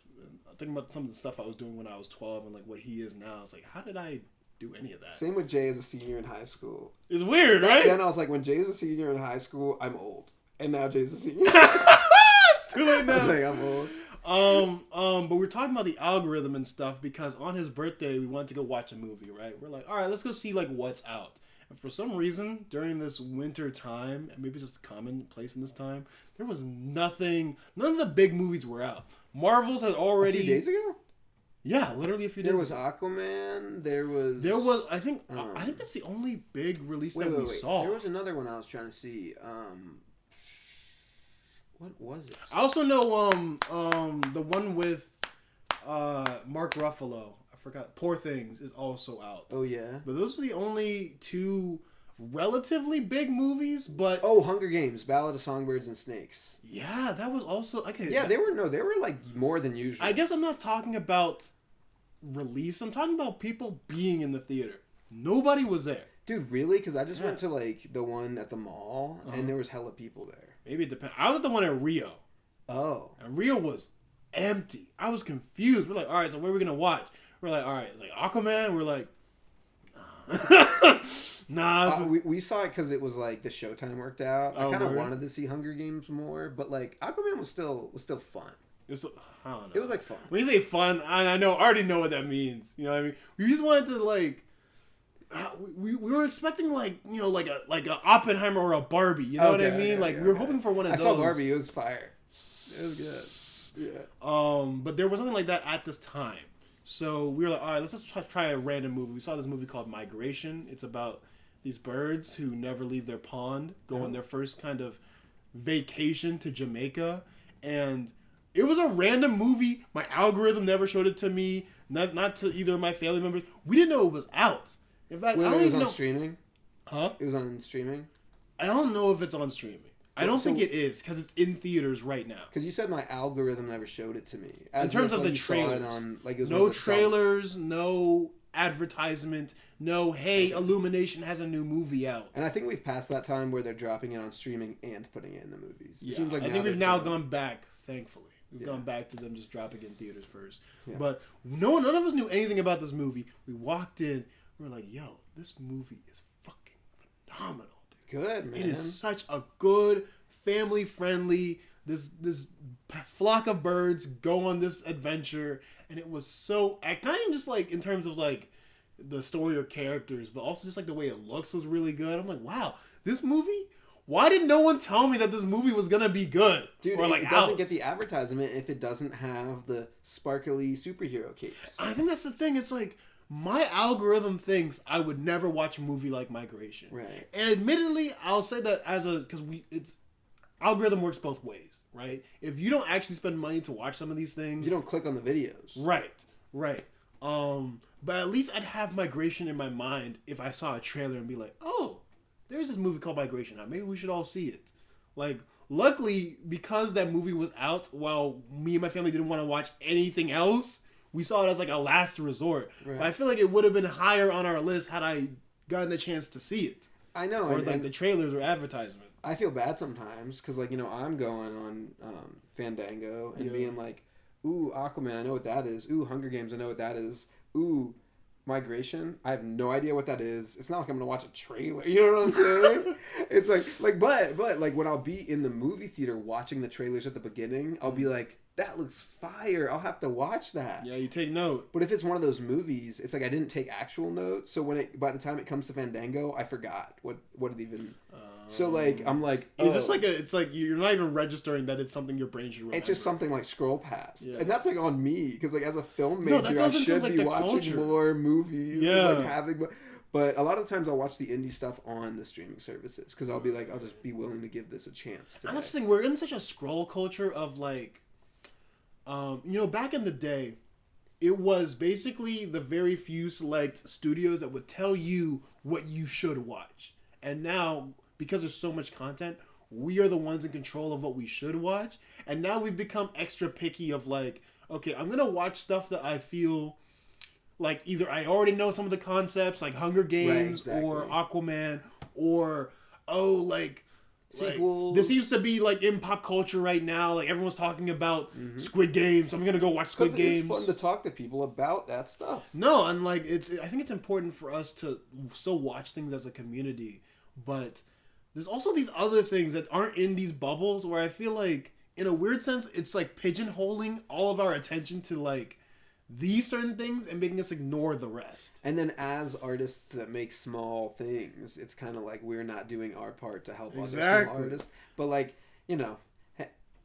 I'm thinking about some of the stuff I was doing when I was 12 and like what he is now. It's like, how did I do any of that? Same with Jay as a senior in high school. It's weird, right? Then I was like, when Jay's a senior in high school, I'm old. And now Jay's a senior. It's too late now. I think I'm old. But we're talking about the algorithm and stuff because on his birthday, we wanted to go watch a movie, right? We're like, all right, let's go see like what's out. And for some reason, during this winter time, and maybe it's just a common place in this time, there was nothing. None of the big movies were out. Marvel's had already... A few days ago? Yeah, literally a few days ago. There was ago. Aquaman. There was... I think that's the only big release that we saw. There was another one I was trying to see. What was it? I also know the one with Mark Ruffalo. I forgot. Poor Things is also out. Oh yeah. But those are the only two relatively big movies. But Hunger Games: Ballad of Songbirds and Snakes. Yeah, that was also okay. Yeah, they were like more than usual. I guess I'm not talking about release. I'm talking about people being in the theater. Nobody was there. Dude, really? Because I just went to like the one at the mall and there was hella people there. Maybe it depends. I was at the one at Rio. Oh. And Rio was empty. I was confused. We're like, all right, so what are we gonna watch? We're like, all right, like Aquaman. We're like, Nah, we saw it because it was like the showtime worked out. I kind of wanted to see Hunger Games more, but like Aquaman was still fun. I don't know. It was like fun. When you say fun, I already know what that means. You know what I mean? We just wanted to like. We were expecting like a Oppenheimer or a Barbie. You know what I mean? We were hoping for one of those. I saw Barbie. It was fire. It was good. Yeah. But there was nothing like that at this time. So we were like, all right, let's just try a random movie. We saw this movie called Migration. It's about these birds who never leave their pond, go on their first kind of vacation to Jamaica, and it was a random movie. My algorithm never showed it to me, not to either of my family members. We didn't know it was out. In fact, I don't even know. Streaming? Huh? It was on streaming? I don't know if it's on streaming. I don't think it is because it's in theaters right now. Because you said my algorithm never showed it to me. In terms of the trailers. No trailers, no advertisement, no, hey, Illumination has a new movie out. And I think we've passed that time where they're dropping it on streaming and putting it in the movies. Yeah, seems like I think we've now gone back, thankfully. We've gone back to them just dropping it in theaters first. Yeah. But none of us knew anything about this movie. We walked in, we were like, yo, this movie is fucking phenomenal. Good, man. It is such a good, family-friendly, this flock of birds go on this adventure, and it was so, not even just like in terms of like the story or characters, but also just like the way it looks was really good. I'm like, wow, this movie, why did no one tell me that this movie was gonna be good? Dude, it doesn't get the advertisement if it doesn't have the sparkly superhero capes. I think that's the thing, it's like, my algorithm thinks I would never watch a movie like Migration. Right. And admittedly, I'll say that algorithm works both ways, right? If you don't actually spend money to watch some of these things, you don't click on the videos. Right. But at least I'd have Migration in my mind if I saw a trailer and be like, oh, there's this movie called Migration out. Maybe we should all see it. Like, luckily, because that movie was out while me and my family didn't want to watch anything else, we saw it as like a last resort. Right. But I feel like it would have been higher on our list had I gotten a chance to see it. I know. Or like the trailers or advertisement. I feel bad sometimes because I'm going on Fandango and being like, ooh, Aquaman, I know what that is. Ooh, Hunger Games, I know what that is. Ooh, Migration, I have no idea what that is. It's not like I'm gonna watch a trailer. You know what I'm saying? It's but like when I'll be in the movie theater watching the trailers at the beginning, I'll be like, that looks fire. I'll have to watch that. Yeah, you take note. But if it's one of those movies, it's like I didn't take actual notes. So by the time it comes to Fandango, I forgot what it even. So like I'm like, is this like it's like you're not even registering that it's something your brain should remember. It's just something like scroll past, and that's like on me because like as a film major, I should be watching more movies. Yeah, like having. But a lot of the times I'll watch the indie stuff on the streaming services because I'll be like, I'll just be willing to give this a chance. And that's the thing, we're in such a scroll culture of like. Back in the day, it was basically the very few select studios that would tell you what you should watch. And now, because there's so much content, we are the ones in control of what we should watch. And now we've become extra picky of like, okay, I'm going to watch stuff that I feel like either I already know some of the concepts, like Hunger Games or Aquaman, or, sequels. This seems to be like in pop culture right now. Like everyone's talking about Squid Game, so I'm gonna go watch Squid Games. It's fun to talk to people about that stuff. No, and like I think it's important for us to still watch things as a community, but there's also these other things that aren't in these bubbles where I feel like, in a weird sense, it's like pigeonholing all of our attention to like these certain things and making us ignore the rest. And then as artists that make small things, it's kind of like we're not doing our part to help other small artists. But like,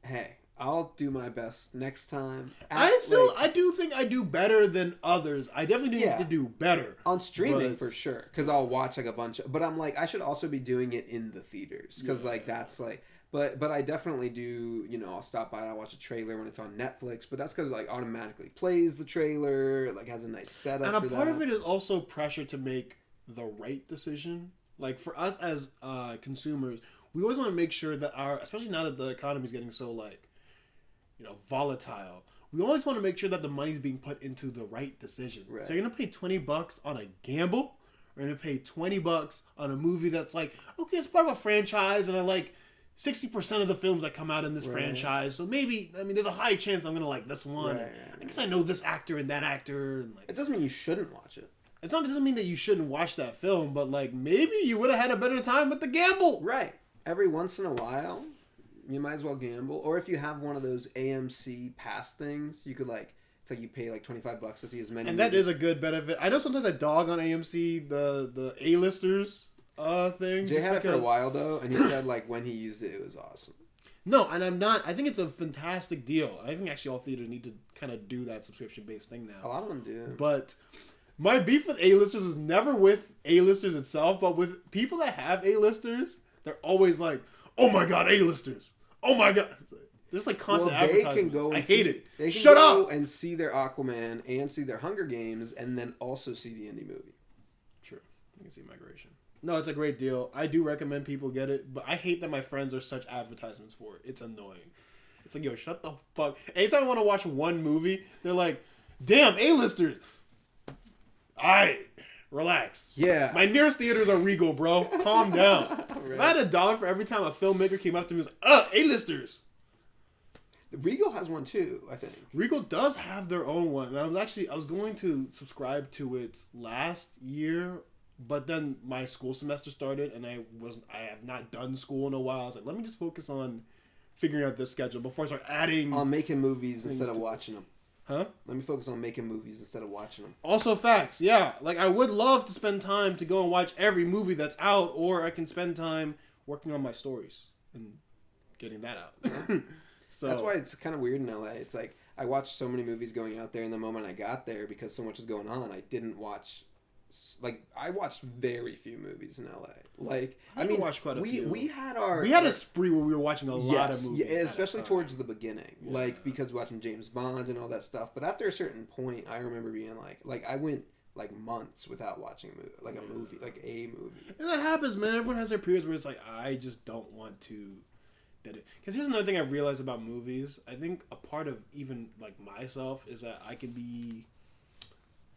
hey, I'll do my best next time. I do think I do better than others. I definitely need to do better. On streaming for sure. Because I'll watch like a bunch of... But I'm like, I should also be doing it in the theaters. Because that's like... But I definitely do, I'll stop by and I'll watch a trailer when it's on Netflix, but that's because like automatically plays the trailer, like has a nice setup. And a part of it is also pressure to make the right decision. Like for us as consumers, we always want to make sure that especially now that the economy is getting so like, volatile, we always want to make sure that the money's being put into the right decision. Right. So you're gonna pay $20 on a gamble, or you're gonna pay $20 on a movie that's like, okay, it's part of a franchise, and I like 60% of the films that come out in this franchise, so maybe, there's a high chance I'm going to like this one. I guess I know this actor and that actor. And it doesn't mean you shouldn't watch it. it doesn't mean that you shouldn't watch that film, but like maybe you would have had a better time with the gamble. Right. Every once in a while, you might as well gamble. Or if you have one of those AMC pass things, you could like, it's like you pay like $25 to see as many. And that is a good benefit. I know sometimes I dog on AMC the A-listers thing. Jay had it for a while though, and he said like when he used it, it was awesome. No, and I'm not. I think it's a fantastic deal. I think actually all theaters need to kind of do that subscription-based thing now. A lot of them do. But my beef with A-listers was never with A-listers itself, but with people that have A-listers. They're always like, "Oh my god, A-listers! Oh my god!" There's like constant advertisements. I hate it. They can Shut go up! and see their Aquaman and see their Hunger Games, and then also see the indie movie. True. You can see Migration. No, it's a great deal. I do recommend people get it, but I hate that my friends are such advertisements for it. It's annoying. It's like, yo, shut the fuck. Anytime I want to watch one movie, they're like, "Damn, A-listers." Alright. Relax. Yeah. My nearest theaters are Regal, bro. Calm down. Right. If I had $1 for every time a filmmaker came up to me and was like, A-listers. Regal has one too, I think. Regal does have their own one. And I was going to subscribe to it last year, but then my school semester started and I have not done school in a while. I was like, let me just focus on figuring out this schedule before I start adding on making movies instead of watching them. Huh? Let me focus on making movies instead of watching them. Also facts, yeah. Like, I would love to spend time to go and watch every movie that's out, or I can spend time working on my stories and getting that out. Yeah. So that's why it's kind of weird in LA. It's like, I watched so many movies going out there, and the moment I got there, because so much was going on, I didn't watch... Like, I watched very few movies in LA. Like, I mean, watched quite a few. We had a spree where we were watching a lot of movies. Yeah, especially towards the beginning. Yeah. Like, because watching James Bond and all that stuff. But after a certain point, I remember being like I went like months without watching a movie, like a movie. And that happens, man. Everyone has their periods where it's like, I just don't want to. Because here's another thing I've realized about movies. I think a part of even like myself is that I can be.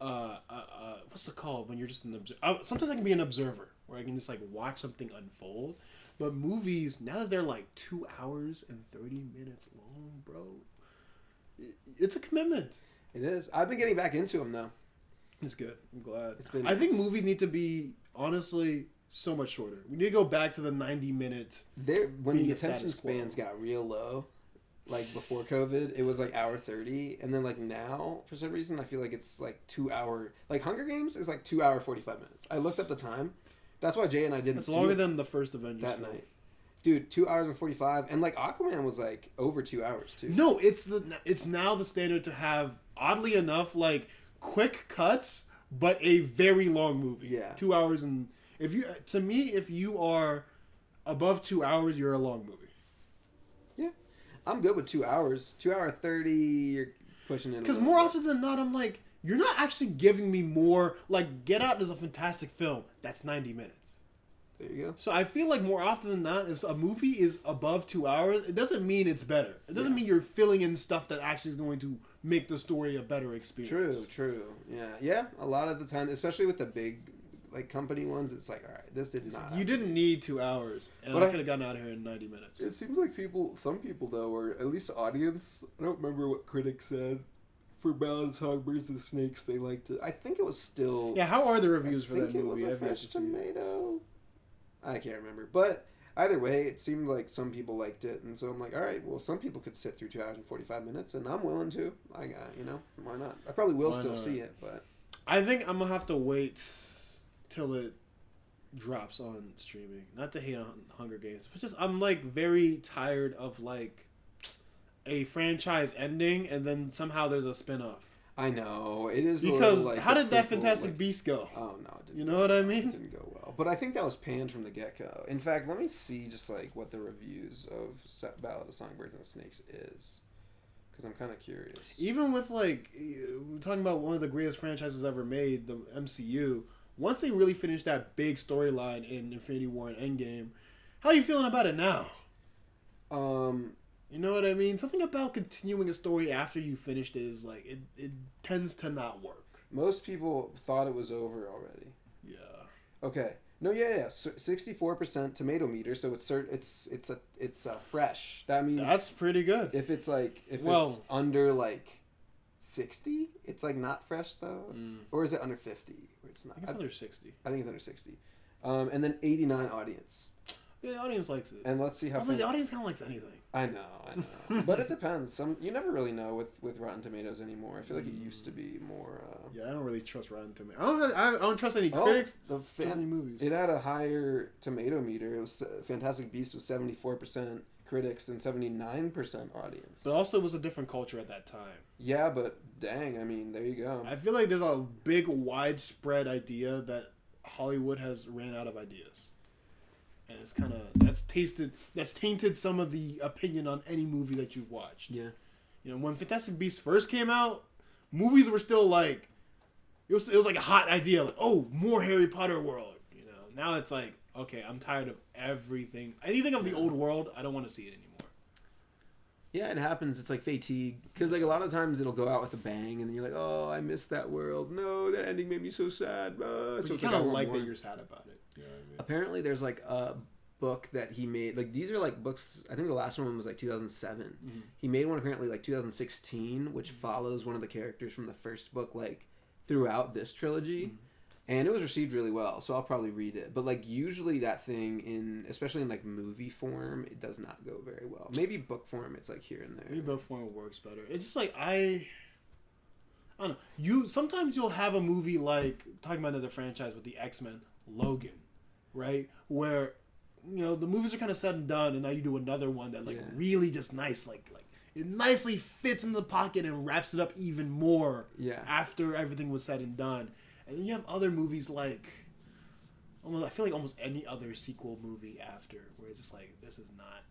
What's it called when you're just an observer? Sometimes I can be an observer where I can just like watch something unfold. But movies, now that they're like 2 hours and 30 minutes long, bro, it's a commitment. It is. I've been getting back into them though. It's good. I'm glad. I think movies need to be honestly so much shorter. We need to go back to the 90-minute. When the attention spans got real low. Like, before COVID, it was, like, hour 30. And then, like, now, for some reason, I feel like it's, like, 2 hour... Like, Hunger Games is, like, 2 hour, 45 minutes. I looked up the time. That's why Jay and I didn't see it. It's longer than the first Avengers that film. night. Dude, 2 hours and 45. And, like, Aquaman was, like, over 2 hours, too. No, it's now the standard to have, oddly enough, like, quick cuts, but a very long movie. Yeah. 2 hours and... To me, if you are above 2 hours, you're a long movie. Yeah. I'm good with 2 hours. 2 hour 30, you're pushing it. Because more often than not, I'm like, you're not actually giving me more. Like, Get Out is a fantastic film. That's 90 minutes. There you go. So I feel like more often than not, if a movie is above 2 hours, it doesn't mean it's better. It doesn't mean you're filling in stuff that actually is going to make the story a better experience. True. Yeah. A lot of the time, especially with the big... like company ones, it's like, all right, this did not. You didn't need 2 hours, and I could have gotten out of here in 90 minutes. It seems like some people though, or at least the audience. I don't remember what critics said for Ballad, Songbirds, and Snakes. They liked it. I think it was still. Yeah, how are the reviews for that movie? I think it was a fresh tomato. I can't remember, but either way, it seemed like some people liked it, and so I'm like, all right, well, some people could sit through 2 hours and 45 minutes, and I'm willing to. I got, why not? I probably will still see it, but I think I'm gonna have to wait till it drops on streaming. Not to hate on Hunger Games, but just I'm like very tired of like a franchise ending and then somehow there's a spin-off. I know it is because like how did that Fantastic Beast go? Oh no, it didn't. You know what I mean? It didn't go well, but I think that was panned from the get-go. In fact, let me see just like what the reviews of Ballad of Songbirds and Snakes is, because I'm kind of curious. Even with like we're talking about one of the greatest franchises ever made, the MCU. Once they really finish that big storyline in Infinity War and Endgame, how are you feeling about it now? You know what I mean? Something about continuing a story after you finished it is like it tends to not work. Most people thought it was over already. Yeah. Okay. No, yeah. 64% tomato meter, so it's fresh. That means that's pretty good. If it's like it's under like 60. It's like not fresh though, or is it under 50? Where it's not. I think it's under 60. I think it's under 60. And then 89 audience. Yeah, the audience likes it. And let's see how. The audience kind of likes anything. I know, but it depends. You never really know with Rotten Tomatoes anymore. I feel like it used to be more. Yeah, I don't really trust Rotten Tomatoes. I don't trust any critics. Trust any movies. It had a higher tomato meter. It was Fantastic Beasts was 74% critics and 79% audience. But also, it was a different culture at that time. Yeah, but dang, I mean, there you go. I feel like there's a big, widespread idea that Hollywood has ran out of ideas. And it's kind of that's tainted some of the opinion on any movie that you've watched. Yeah, you know, when Fantastic Beasts first came out, movies were still like it was like a hot idea, like, oh, more Harry Potter world. You know, now it's like, okay, I'm tired of everything. Anything of the old world, I don't want to see it anymore. Yeah, it happens. It's like fatigue, because like a lot of times it'll go out with a bang, and then you're like, oh, I missed that world. No, that ending made me so sad. So you kind of like that you're sad about it. You know what I mean? Apparently, there's like a book that he made. Like these are like books. I think the last one was like 2007. Mm-hmm. He made one apparently like 2016, which follows one of the characters from the first book like throughout this trilogy. Mm-hmm. And it was received really well, so I'll probably read it. But like usually that thing especially in like movie form, it does not go very well. Maybe book form, it's like here and there. Maybe book form works better. It's just like I don't know. Sometimes you'll have a movie like talking about another franchise with the X-Men, Logan, right? Where you know the movies are kind of said and done, and now you do another one that like really just nice, like it nicely fits in the pocket and wraps it up even more. Yeah. After everything was said and done. And then you have other movies like, I feel like almost any other sequel movie after, where it's just like, this is not...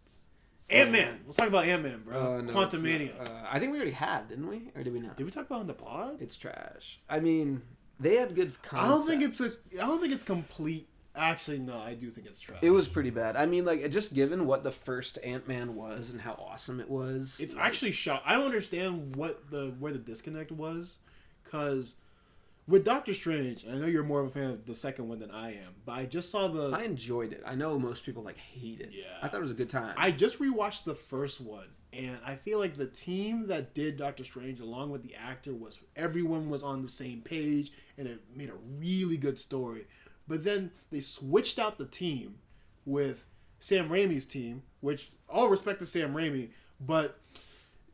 Ant-Man! Let's talk about Ant-Man, bro. No, Quantumania. I think we already have, didn't we? Or did we not? Did we talk about it in the pod? It's trash. I mean, they had good concepts. I don't think it's complete. Actually, no, I do think it's trash. It was pretty bad. I mean, like, just given what the first Ant-Man was and how awesome it was. It's actually I don't understand where the disconnect was, because... With Doctor Strange, I know you're more of a fan of the second one than I am, but I just saw I enjoyed it. I know most people like hate it. Yeah. I thought it was a good time. I just rewatched the first one, and I feel like the team that did Doctor Strange, along with the actor, everyone was on the same page, and it made a really good story. But then they switched out the team with Sam Raimi's team, which all respect to Sam Raimi, but...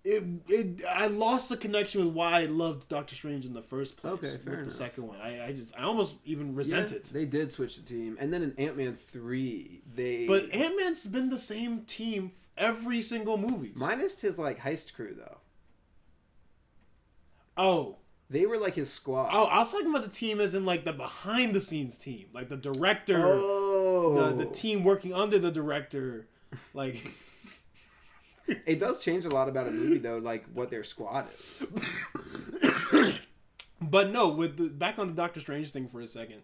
I lost the connection with why I loved Doctor Strange in the first place. Okay, fair enough. The second one, I almost even resent it. They did switch the team, and then in Ant-Man 3, But Ant-Man's been the same team every single movie. Minus his like heist crew though. Oh. They were like his squad. Oh, I was talking about the team as in like the behind the scenes team, like the director, the team working under the director, like. It does change a lot about a movie, though, like what their squad is. But no, back on the Doctor Strange thing for a second,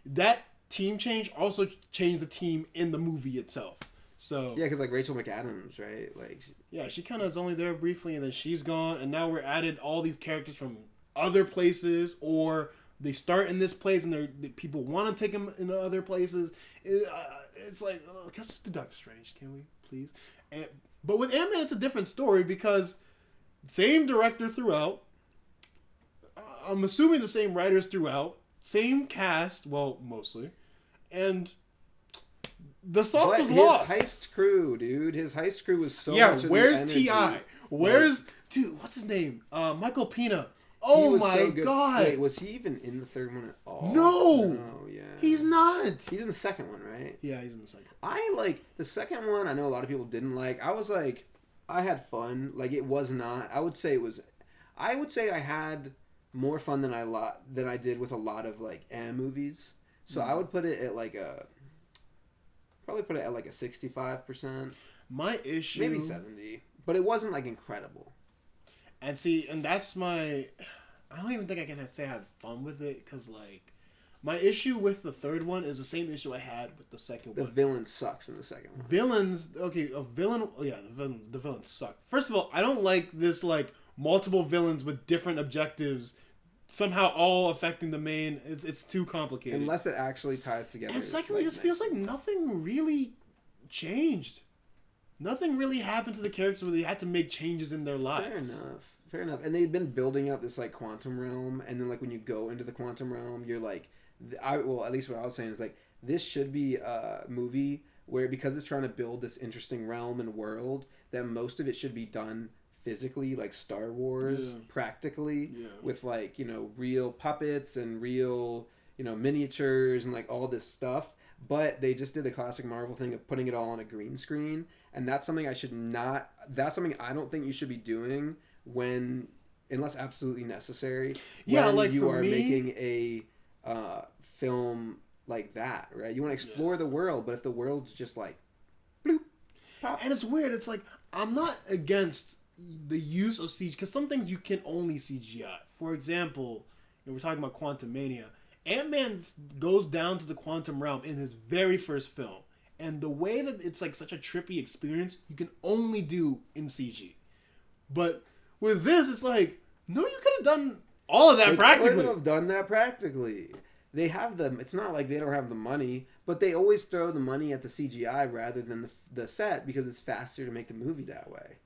that team change also changed the team in the movie itself. So yeah, because like Rachel McAdams, right? Like yeah, she kind of is only there briefly, and then she's gone, and now we're added all these characters from other places, or they start in this place, and people want to take them into other places. It's like, let's just do Doctor Strange, can we, please? But with Ant-Man, it's a different story because same director throughout. I'm assuming the same writers throughout. Same cast, well, mostly. And the sauce was lost. His heist crew, dude. His heist crew was so much Yeah, where's T.I.? Where's... Dude, what's his name? Michael Pena. Oh my god. Wait, was he even in the third one at all? No. Oh, yeah. He's not. He's in the second one, right? Yeah, he's in the second. I like the second one. I know a lot of people didn't like. I was like, I had fun. Like it was not. I would say I had more fun than I did with a lot of like movies. So I would put it at like probably put it at like a 65%. My issue, maybe 70, but it wasn't like incredible. And see, and that's I don't even think I can say I had fun with it, because like my issue with the third one is the same issue I had with the second one. The villain sucks in the second one. The villains suck. First of all, I don't like this like multiple villains with different objectives somehow all affecting the main. It's too complicated. Unless it actually ties together. And secondly, it just feels like nothing really changed. Nothing really happened to the characters where they had to make changes in their lives. Fair enough. And they've been building up this like quantum realm, and then like when you go into the quantum realm, you're like, well, at least what I was saying is like this should be a movie where, because it's trying to build this interesting realm and world, that most of it should be done physically, like Star Wars, practically, with like, you know, real puppets and real, you know, miniatures and like all this stuff. But they just did the classic Marvel thing of putting it all on a green screen, and that's something that's something I don't think you should be doing unless absolutely necessary. When like you are making a film like that, right? You want to explore the world, but if the world's just like bloop, pop. And it's weird. It's like, I'm not against the use of CG, because some things you can only CGI. For example, we're talking about Quantumania. Ant-Man goes down to the quantum realm in his very first film, and the way that it's like such a trippy experience, you can only do in CG. But with this, it's like, no, you could have done all of that practically. They could have done that practically. They have them. It's not like they don't have the money, but they always throw the money at the CGI rather than the set, because it's faster to make the movie that way.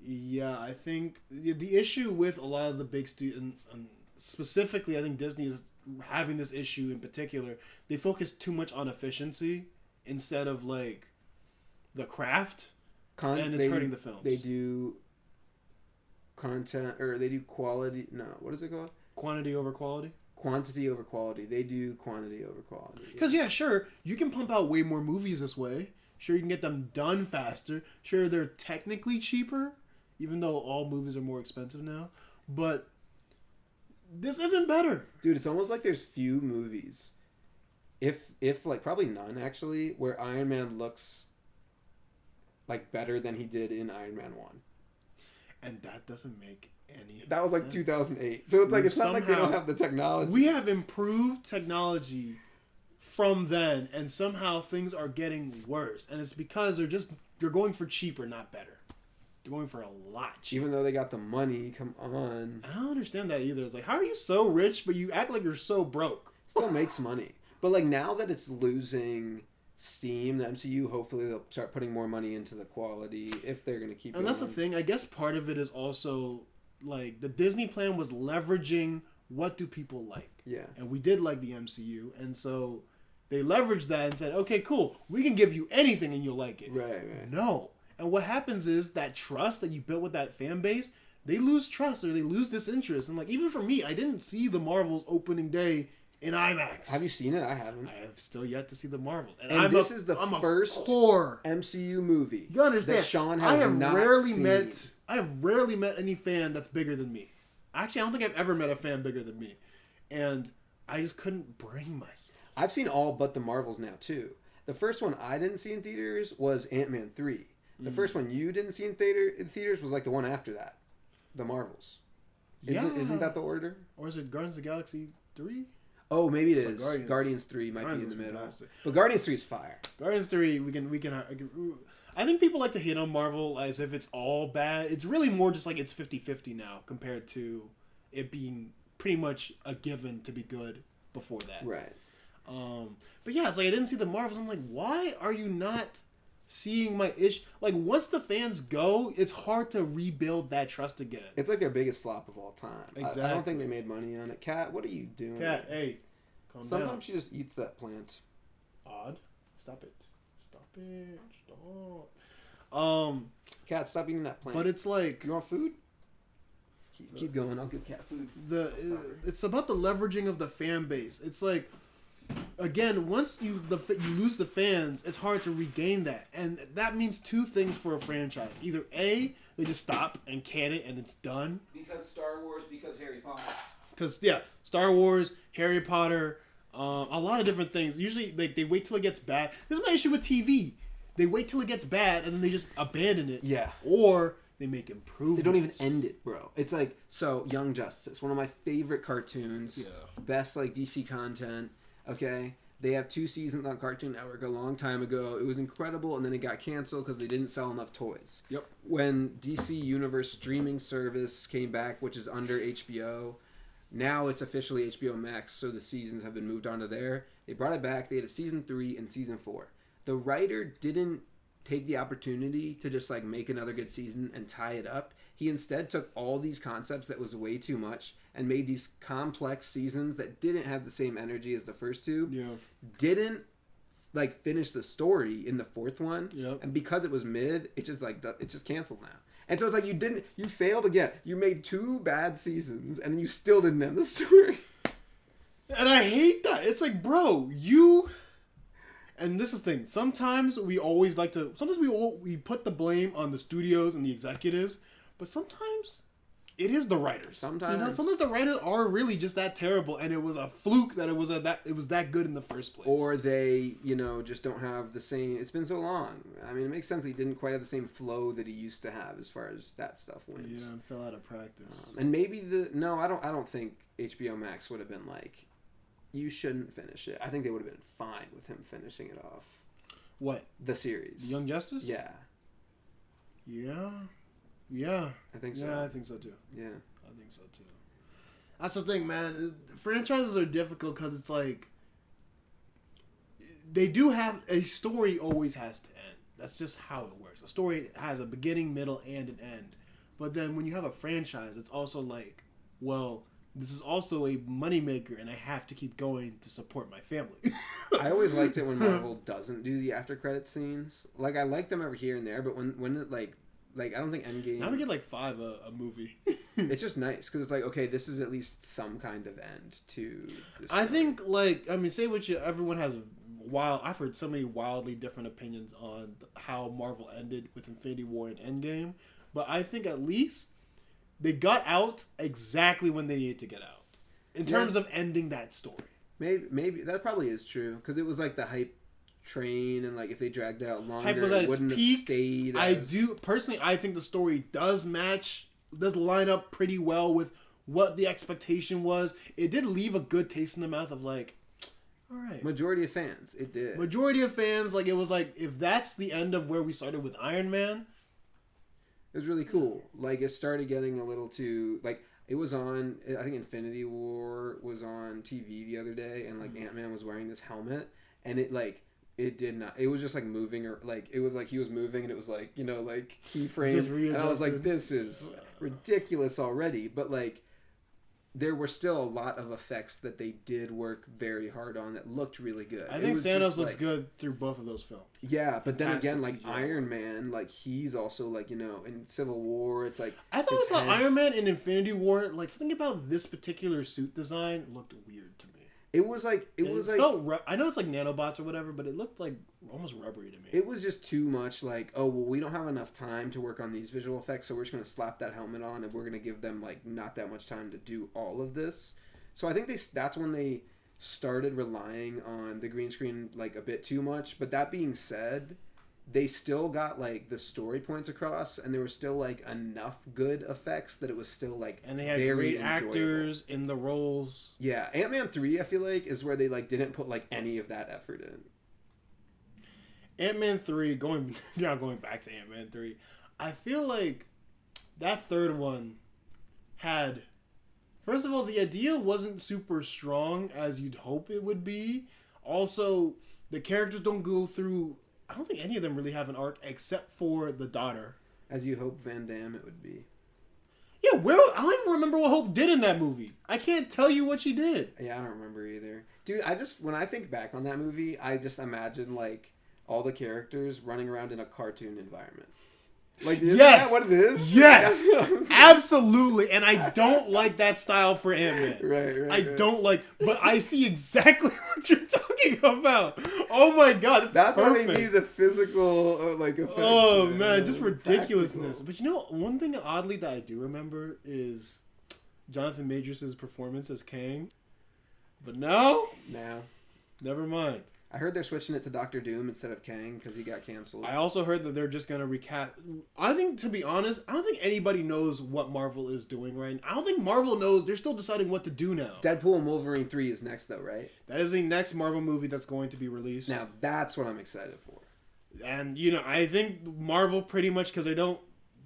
Yeah, I think the issue with a lot of the big studios, and specifically I think Disney is having this issue in particular, they focus too much on efficiency instead of like the craft, and it's hurting the films. They do content, or they do quality. No, what is it called? Quantity over quality. Quantity over quality. They do quantity over quality. Because sure, you can pump out way more movies this way. Sure, you can get them done faster. Sure, they're technically cheaper, even though all movies are more expensive now. But this isn't better. Dude, it's almost like there's few movies, if like probably none actually, where Iron Man looks like better than he did in Iron Man 1. And that doesn't make any That was like sense. 2008. So it's like, it's not like they don't have the technology. We have improved technology from then, and somehow things are getting worse. And it's because they're going for cheaper, not better. They're going for a lot cheaper. Even though they got the money, come on. I don't understand that either. It's like, how are you so rich, but you act like you're so broke? Still makes money. But like, now that it's losing steam, the MCU, hopefully they'll start putting more money into the quality if they're going to keep going. And that's the thing. I guess part of it is also, like, the Disney plan was leveraging what do people like. Yeah. And we did like the MCU. And so they leveraged that and said, okay, cool. We can give you anything and you'll like it. Right. No. And what happens is that trust that you built with that fan base, they lose trust or they lose disinterest. And like, even for me, I didn't see the Marvels opening day in IMAX. Have you seen it? I haven't. I have still yet to see the Marvels. And this is the first core MCU movie. You understand? That Sean has not seen. I have rarely met any fan that's bigger than me. Actually, I don't think I've ever met a fan bigger than me. And I just couldn't bring myself. I've seen all but the Marvels now, too. The first one I didn't see in theaters was Ant-Man 3. The first one you didn't see in theaters was like the one after that. The Marvels. Isn't that the order? Or is it Guardians of the Galaxy 3? Oh, maybe it is. Like Guardians 3 might be in the middle. Fantastic. But Guardians 3 is fire. Guardians 3, we can I think people like to hate on Marvel as if it's all bad. It's really more just like it's 50-50 now compared to it being pretty much a given to be good before that. Right. But yeah, it's like I didn't see the Marvels. I'm like, why are you not seeing my issue? Like, once the fans go, it's hard to rebuild that trust again. It's like their biggest flop of all time. Exactly. I don't think they made money on it. Kat, what are you doing? Kat, hey, calm down. Sometimes she just eats that plant. Odd. Stop it. Stop. Kat, stop eating that plant. But it's like, you want food? Keep going. I'll give Kat food. It's about the leveraging of the fan base. It's like, again, once you lose the fans, it's hard to regain that, and that means two things for a franchise: either A, they just stop and can it, and it's done. Because Star Wars, because Harry Potter. Because Star Wars, Harry Potter, a lot of different things. Usually, they wait till it gets bad. This is my issue with TV. They wait till it gets bad, and then they just abandon it. Yeah. Or they make improvements. They don't even end it, bro. It's like, so Young Justice, one of my favorite cartoons. Yeah. Best like DC content. Okay, they have 2 seasons on Cartoon Network a long time ago. It was incredible, and then it got canceled because they didn't sell enough toys. Yep. When DC Universe streaming service came back, which is under HBO, now it's officially HBO Max, so the seasons have been moved on to there. They brought it back. They had a season 3 and season 4. The writer didn't take the opportunity to just like make another good season and tie it up. He instead took all these concepts that was way too much and made these complex seasons that didn't have the same energy as the first two. Yeah. Didn't like finish the story in the fourth one. Yep. And because it was mid, it's just canceled now. And so it's like you failed again. You made 2 bad seasons and you still didn't end the story. And I hate that. It's like, bro, and this is the thing. Sometimes we put the blame on the studios and the executives, but sometimes it is the writers. Sometimes the writers are really just that terrible, and it was a fluke that it was that good in the first place. Or they, just don't have the same. It's been so long. I mean, it makes sense that he didn't quite have the same flow that he used to have as far as that stuff went. Yeah, and fell out of practice. And maybe I don't think HBO Max would have been like, you shouldn't finish it. I think they would have been fine with him finishing it off. What? The series. Young Justice? Yeah. Yeah. I think so. Yeah, I think so too. Yeah. I think so too. That's the thing, man. Franchises are difficult because it's like they do have a story always has to end. That's just how it works. A story has a beginning, middle, and an end. But then when you have a franchise, it's also like, well, this is also a moneymaker, and I have to keep going to support my family. I always liked it when Marvel doesn't do the after credit scenes. Like, I like them over here and there, but when it, like I don't think Endgame... Now we get, 5 a movie. It's just nice, because it's like, okay, this is at least some kind of end to this I story. think, say what everyone has I've heard so many wildly different opinions on how Marvel ended with Infinity War and Endgame, but I think at least they got out exactly when they needed to get out in terms of ending that story. Maybe that probably is true, because it was like the hype train, and like if they dragged it out longer, it wouldn't have stayed. I think the story does line up pretty well with what the expectation was. It did leave a good taste in the mouth of like, all right. Majority of fans, it did. It was like, if that's the end of where we started with Iron Man. It was really cool. Like, it started getting a little too... Like, it was on... I think Infinity War was on TV the other day, and, like, Ant-Man was wearing this helmet, and it, like... It did not... It was just, like, moving, or, like... It was, like, he was moving, and it was, like, keyframes. And I was like, this is ridiculous already. But, like... There were still a lot of effects that they did work very hard on that looked really good. I think Thanos looks good through both of those films. Yeah, but then again, like Iron Man, like he's also like, in Civil War, it's like... I thought with Iron Man in Infinity War, like something about this particular suit design looked weird to me. It was like... I know it's like nanobots or whatever, but it looked like almost rubbery to me. It was just too much like, oh, well, we don't have enough time to work on these visual effects, so we're just going to slap that helmet on, and we're going to give them, like, not that much time to do all of this. So I think that's when they started relying on the green screen, like, a bit too much. But that being said, they still got, like, the story points across, and there were still, like, enough good effects that it was still, like, and they had very great actors in the roles. Yeah, Ant-Man 3, I feel like, is where they, like, didn't put, like, any of that effort in. Ant-Man 3, going back to Ant-Man 3, I feel like that third one had... First of all, the idea wasn't super strong as you'd hope it would be. Also, the characters don't go through... I don't think any of them really have an arc except for the daughter. As you hope Van Damme it would be. Yeah, I don't even remember what Hope did in that movie. I can't tell you what she did. Yeah, I don't remember either. Dude, when I think back on that movie, I just imagine, like, all the characters running around in a cartoon environment. Like, isn't that what it is? Yes! Absolutely! And I don't like that style for Ant-Man. Right. I don't like... But I see exactly what you're talking about. Oh my god, that's perfect. Why they needed a physical, like, effect. Oh man, just ridiculousness. Practical. But one thing oddly that I do remember is Jonathan Majors' performance as Kang. But no. Never mind. I heard they're switching it to Doctor Doom instead of Kang because he got canceled. I also heard that they're just going to recast... I think, to be honest, I don't think anybody knows what Marvel is doing right now. I don't think Marvel knows. They're still deciding what to do now. Deadpool and Wolverine 3 is next, though, right? That is the next Marvel movie that's going to be released. Now, that's what I'm excited for. And, I think Marvel pretty much, because they don't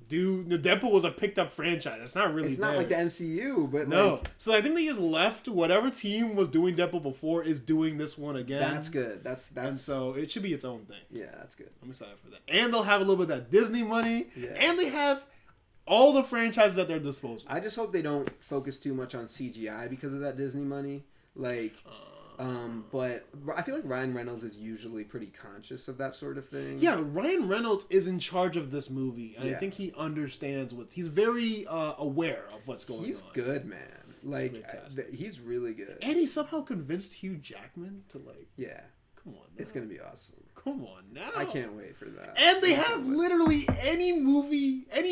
Deadpool was a picked up franchise. It's not really. It's not like the MCU, but no. Like, so I think they just left. Whatever team was doing Deadpool before is doing this one again. That's good. That's and so it should be its own thing. Yeah, that's good. I'm excited for that. And they'll have a little bit of that Disney money. Yeah. And they have all the franchises at their disposal. I just hope they don't focus too much on CGI because of that Disney money. Like, but I feel like Ryan Reynolds is usually pretty conscious of that sort of thing. Yeah, Ryan Reynolds is in charge of this movie, and I think he understands he's very aware of what's going on. He's good, man. Like, he's really good. And he somehow convinced Hugh Jackman to Yeah. Come on, now. It's gonna be awesome. Come on now. I can't wait for that. And they have literally any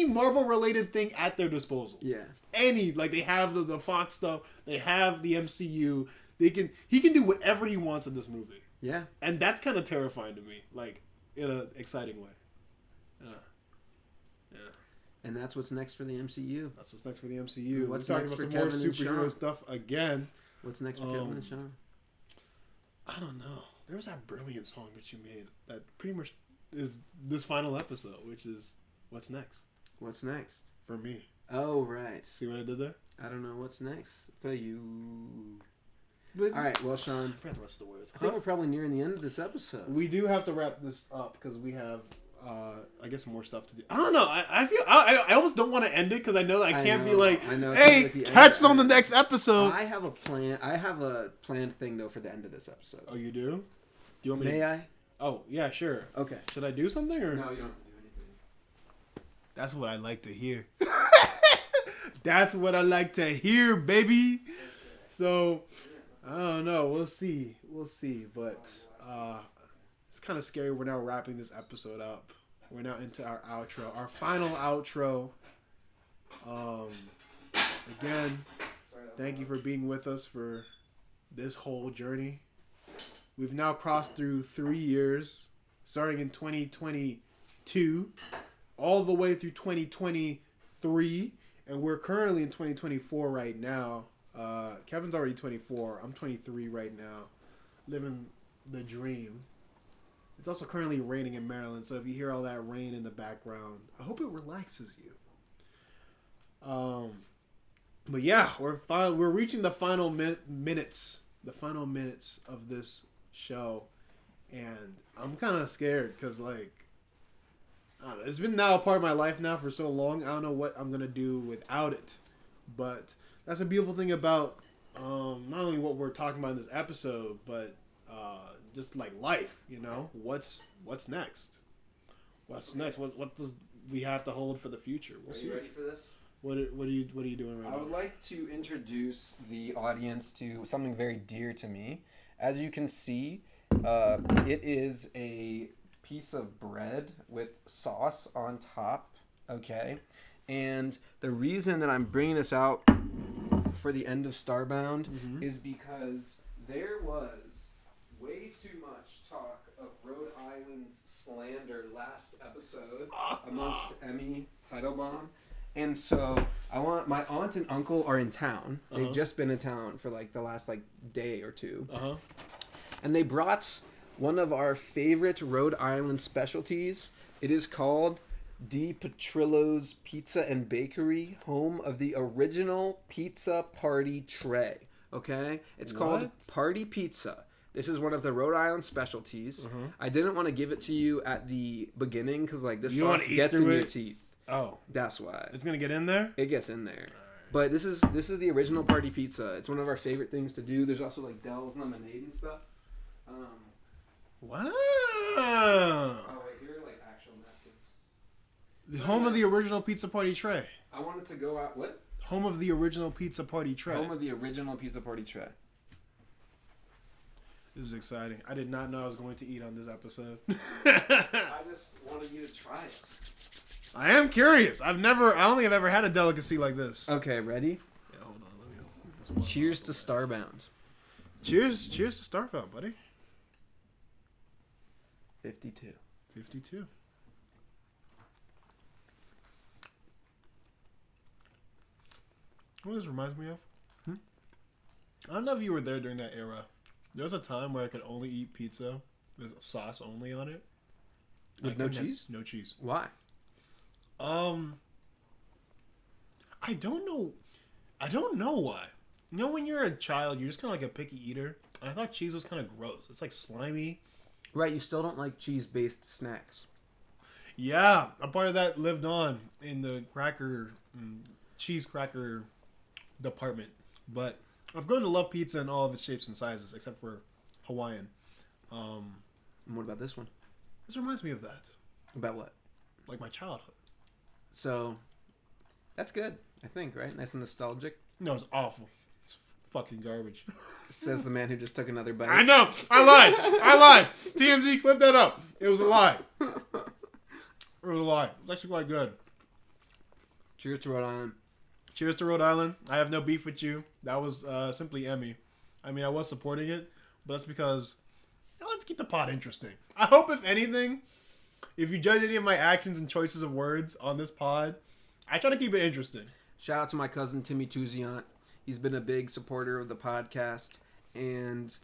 Marvel related thing at their disposal. Yeah. They have the Fox stuff, they have the MCU. He can do whatever he wants in this movie. Yeah. And that's kind of terrifying to me, like in an exciting way. Yeah. And that's what's next for the MCU. That's what's next for the MCU. What's We're next talking for about Kevin some and more superhero Sean? stuff again. What's next for Kevin and Sean? I don't know. There was that brilliant song that you made that pretty much is this final episode, which is What's Next? What's next? For me. Oh, right. See what I did there? I don't know what's next for you. But all right, well, Sean. I forgot the rest of the words. I think we're probably nearing the end of this episode. We do have to wrap this up because we have, I guess, more stuff to do. I don't know. I feel I almost don't want to end it because I know that I can't be like, hey, catch us on the next episode. I have a plan. I have a planned thing though for the end of this episode. Oh, you do? Do you want me? May I? Oh, yeah, sure. Okay. Should I do something or? No, you don't have to do anything. That's what I like to hear. That's what I like to hear, baby. So, I don't know. We'll see. But it's kind of scary. We're now wrapping this episode up. We're now into our outro. Our final outro. Again, thank you for being with us for this whole journey. We've now crossed through 3 years, starting in 2022, all the way through 2023, and we're currently in 2024 right now. Kevin's already 24. I'm 23 right now, living the dream. It's also currently raining in Maryland, so if you hear all that rain in the background, I hope it relaxes you. But yeah, we're reaching the final minutes of this show, and I'm kind of scared because I don't know, it's been now a part of my life now for so long. I don't know what I'm gonna do without it, but that's a beautiful thing about not only what we're talking about in this episode, but just like life. You know, what's next? What's next? What does we have to hold for the future? Are you ready for this? What are you doing right now? I would like to introduce the audience to something very dear to me. As you can see, it is a piece of bread with sauce on top, okay? And the reason that I'm bringing this out for the end of Starbound is because there was way too much talk of Rhode Island's slander last episode amongst Emmy Teitelbaum. And so my aunt and uncle are in town. They've just been in town for the last day or two. And they brought one of our favorite Rhode Island specialties. It is called Di Petrillo's Pizza and Bakery, home of the original pizza party tray. Okay? It's called Party Pizza. This is one of the Rhode Island specialties. I didn't want to give it to you at the beginning because this sauce gets in your teeth. Oh, that's why it's gonna get in there. It gets in there, but this is the original party pizza. It's one of our favorite things to do. There's also Dell's lemonade and stuff. Wow. Oh wait, here are actual napkins. The home of the original pizza party tray. I wanted to go out. What? Home of the original pizza party tray. Home of the original pizza party tray. This is exciting. I did not know I was going to eat on this episode. I just wanted you to try it. I am curious. I don't think I've ever had a delicacy like this. Okay, ready? Yeah, hold on. Let me hold this one. Cheers to Starbound. Cheers to Starbound, buddy. 52. 52. What this reminds me of? I don't know if you were there during that era. There was a time where I could only eat pizza with sauce only on it. With no cheese? No cheese. Why? I don't know. I don't know why. You know, when you're a child, you're just kind of like a picky eater. And I thought cheese was kind of gross. It's slimy. Right, you still don't like cheese-based snacks. Yeah, a part of that lived on in the cheese cracker department. But I've grown to love pizza in all of its shapes and sizes, except for Hawaiian. And what about this one? This reminds me of that. About what? Like my childhood. So, that's good, I think, right? Nice and nostalgic. No, it's awful. It's fucking garbage. Says the man who just took another bite. I know. I lied. TMZ, clip that up. It was a lie. It was a lie. It's actually quite good. Cheers to Rhode Island. Cheers to Rhode Island. I have no beef with you. That was simply Emmy. I mean, I was supporting it, but that's because let's keep the pod interesting. I hope, if anything, if you judge any of my actions and choices of words on this pod, I try to keep it interesting. Shout out to my cousin Timmy Tuziant. He's been a big supporter of the podcast. And,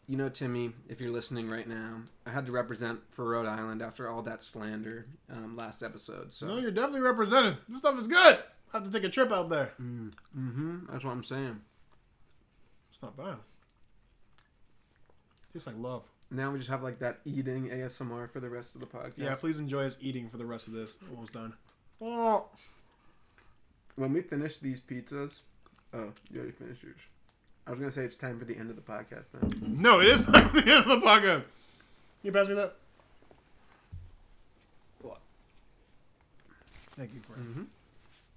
you know, Timmy, if you're listening right now, I had to represent for Rhode Island after all that slander last episode. So no, you're definitely represented. This stuff is good. I have to take a trip out there. That's what I'm saying. It's not bad. Tastes like love. Now we just have like that eating ASMR for the rest of the podcast. Yeah, please enjoy us eating for the rest of this. Almost done. Oh. When we finish these pizzas... Oh, you already finished yours. I was going to say it's time for the end of the podcast now. No, it is time for the end of the podcast. Can you pass me that? What? Thank you, friend.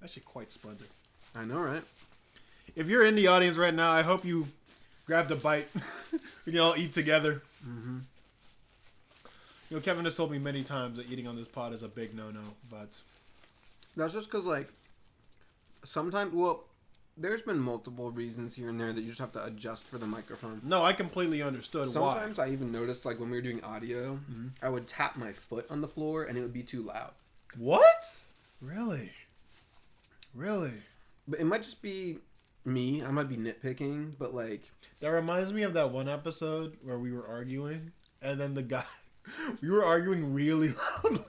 That shit quite splendid. I know, right? If you're in the audience right now, I hope you grabbed a bite. We can all eat together. You know, Kevin has told me many times that eating on this pod is a big no-no, but... That's just because, like, sometimes... Well... There's been multiple reasons here and there that you just have to adjust for the microphone. No, I completely understood Sometimes I even noticed, like, when we were doing audio, I would tap my foot on the floor and it would be too loud. What? Really? Really? But it might just be me. I might be nitpicking, but, like... That reminds me of that one episode where we were arguing, and then the guy... We were arguing really loudly,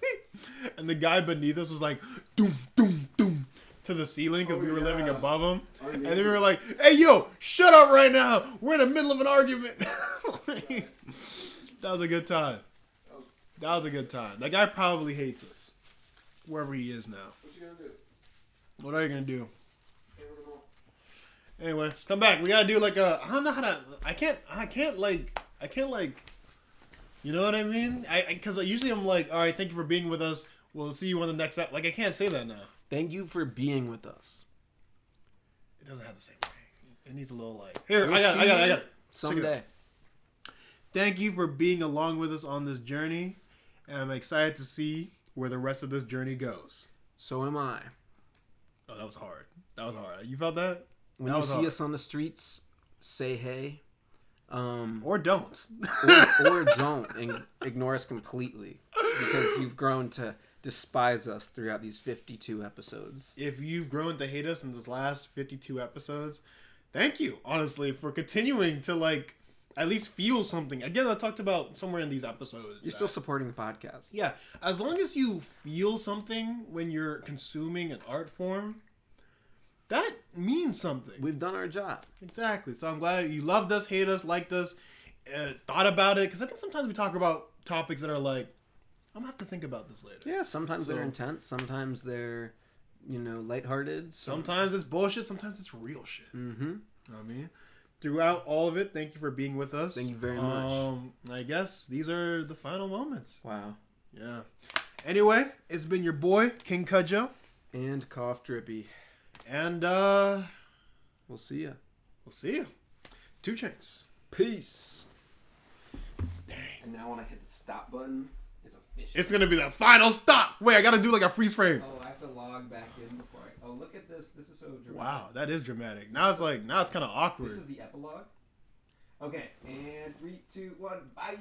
and the guy beneath us was like, doom, doom, doom, to the ceiling because we were living above him. And then we were like, hey, yo, shut up right now. We're in the middle of an argument. That was a good time. That was a good time. That guy probably hates us, wherever he is now. What you gonna do? What are you going to do? Anyway, come back. We got to do like a... I don't know how to... I can't like... You know what I mean? Because usually I'm like, all right, thank you for being with us. We'll see you on the next... Like, I can't say that now. Thank you for being with us. It doesn't have the same ring. It needs a little like... Here, I got it. Someday. Thank you for being along with us on this journey. And I'm excited to see where the rest of this journey goes. So am I. Oh, that was hard. You felt that? When you see us on the streets, say hey. Or don't. or don't. And ignore us completely. Because you've grown to... despise us throughout these 52 episodes. If you've grown to hate us in this last 52 episodes, thank you, honestly, for continuing to, like, at least feel something. Again, I talked about somewhere in these episodes. You're still supporting the podcast. Yeah. As long as you feel something when you're consuming an art form, that means something. We've done our job. Exactly. So I'm glad you loved us, hate us, liked us, thought about it. Because I think sometimes we talk about topics that are like, I'm going to have to think about this later. Yeah, sometimes they're intense. Sometimes they're, lighthearted. Sometimes it's bullshit. Sometimes it's real shit. Mm-hmm. You know what I mean? Throughout all of it, thank you for being with us. Thank you very much. I guess these are the final moments. Wow. Yeah. Anyway, it's been your boy, King Cudjo. And Cough Drippy. And, we'll see ya. We'll see you. 2 Chainz. Peace. Dang. And now when I hit the stop button... It's gonna be the final stop. Wait, I gotta do like a freeze frame. Oh, I have to log back in before I... Oh, look at this. This is so dramatic. Wow, that is dramatic. Now it's kind of awkward. This is the epilogue. Okay, and 3, 2, 1, bye.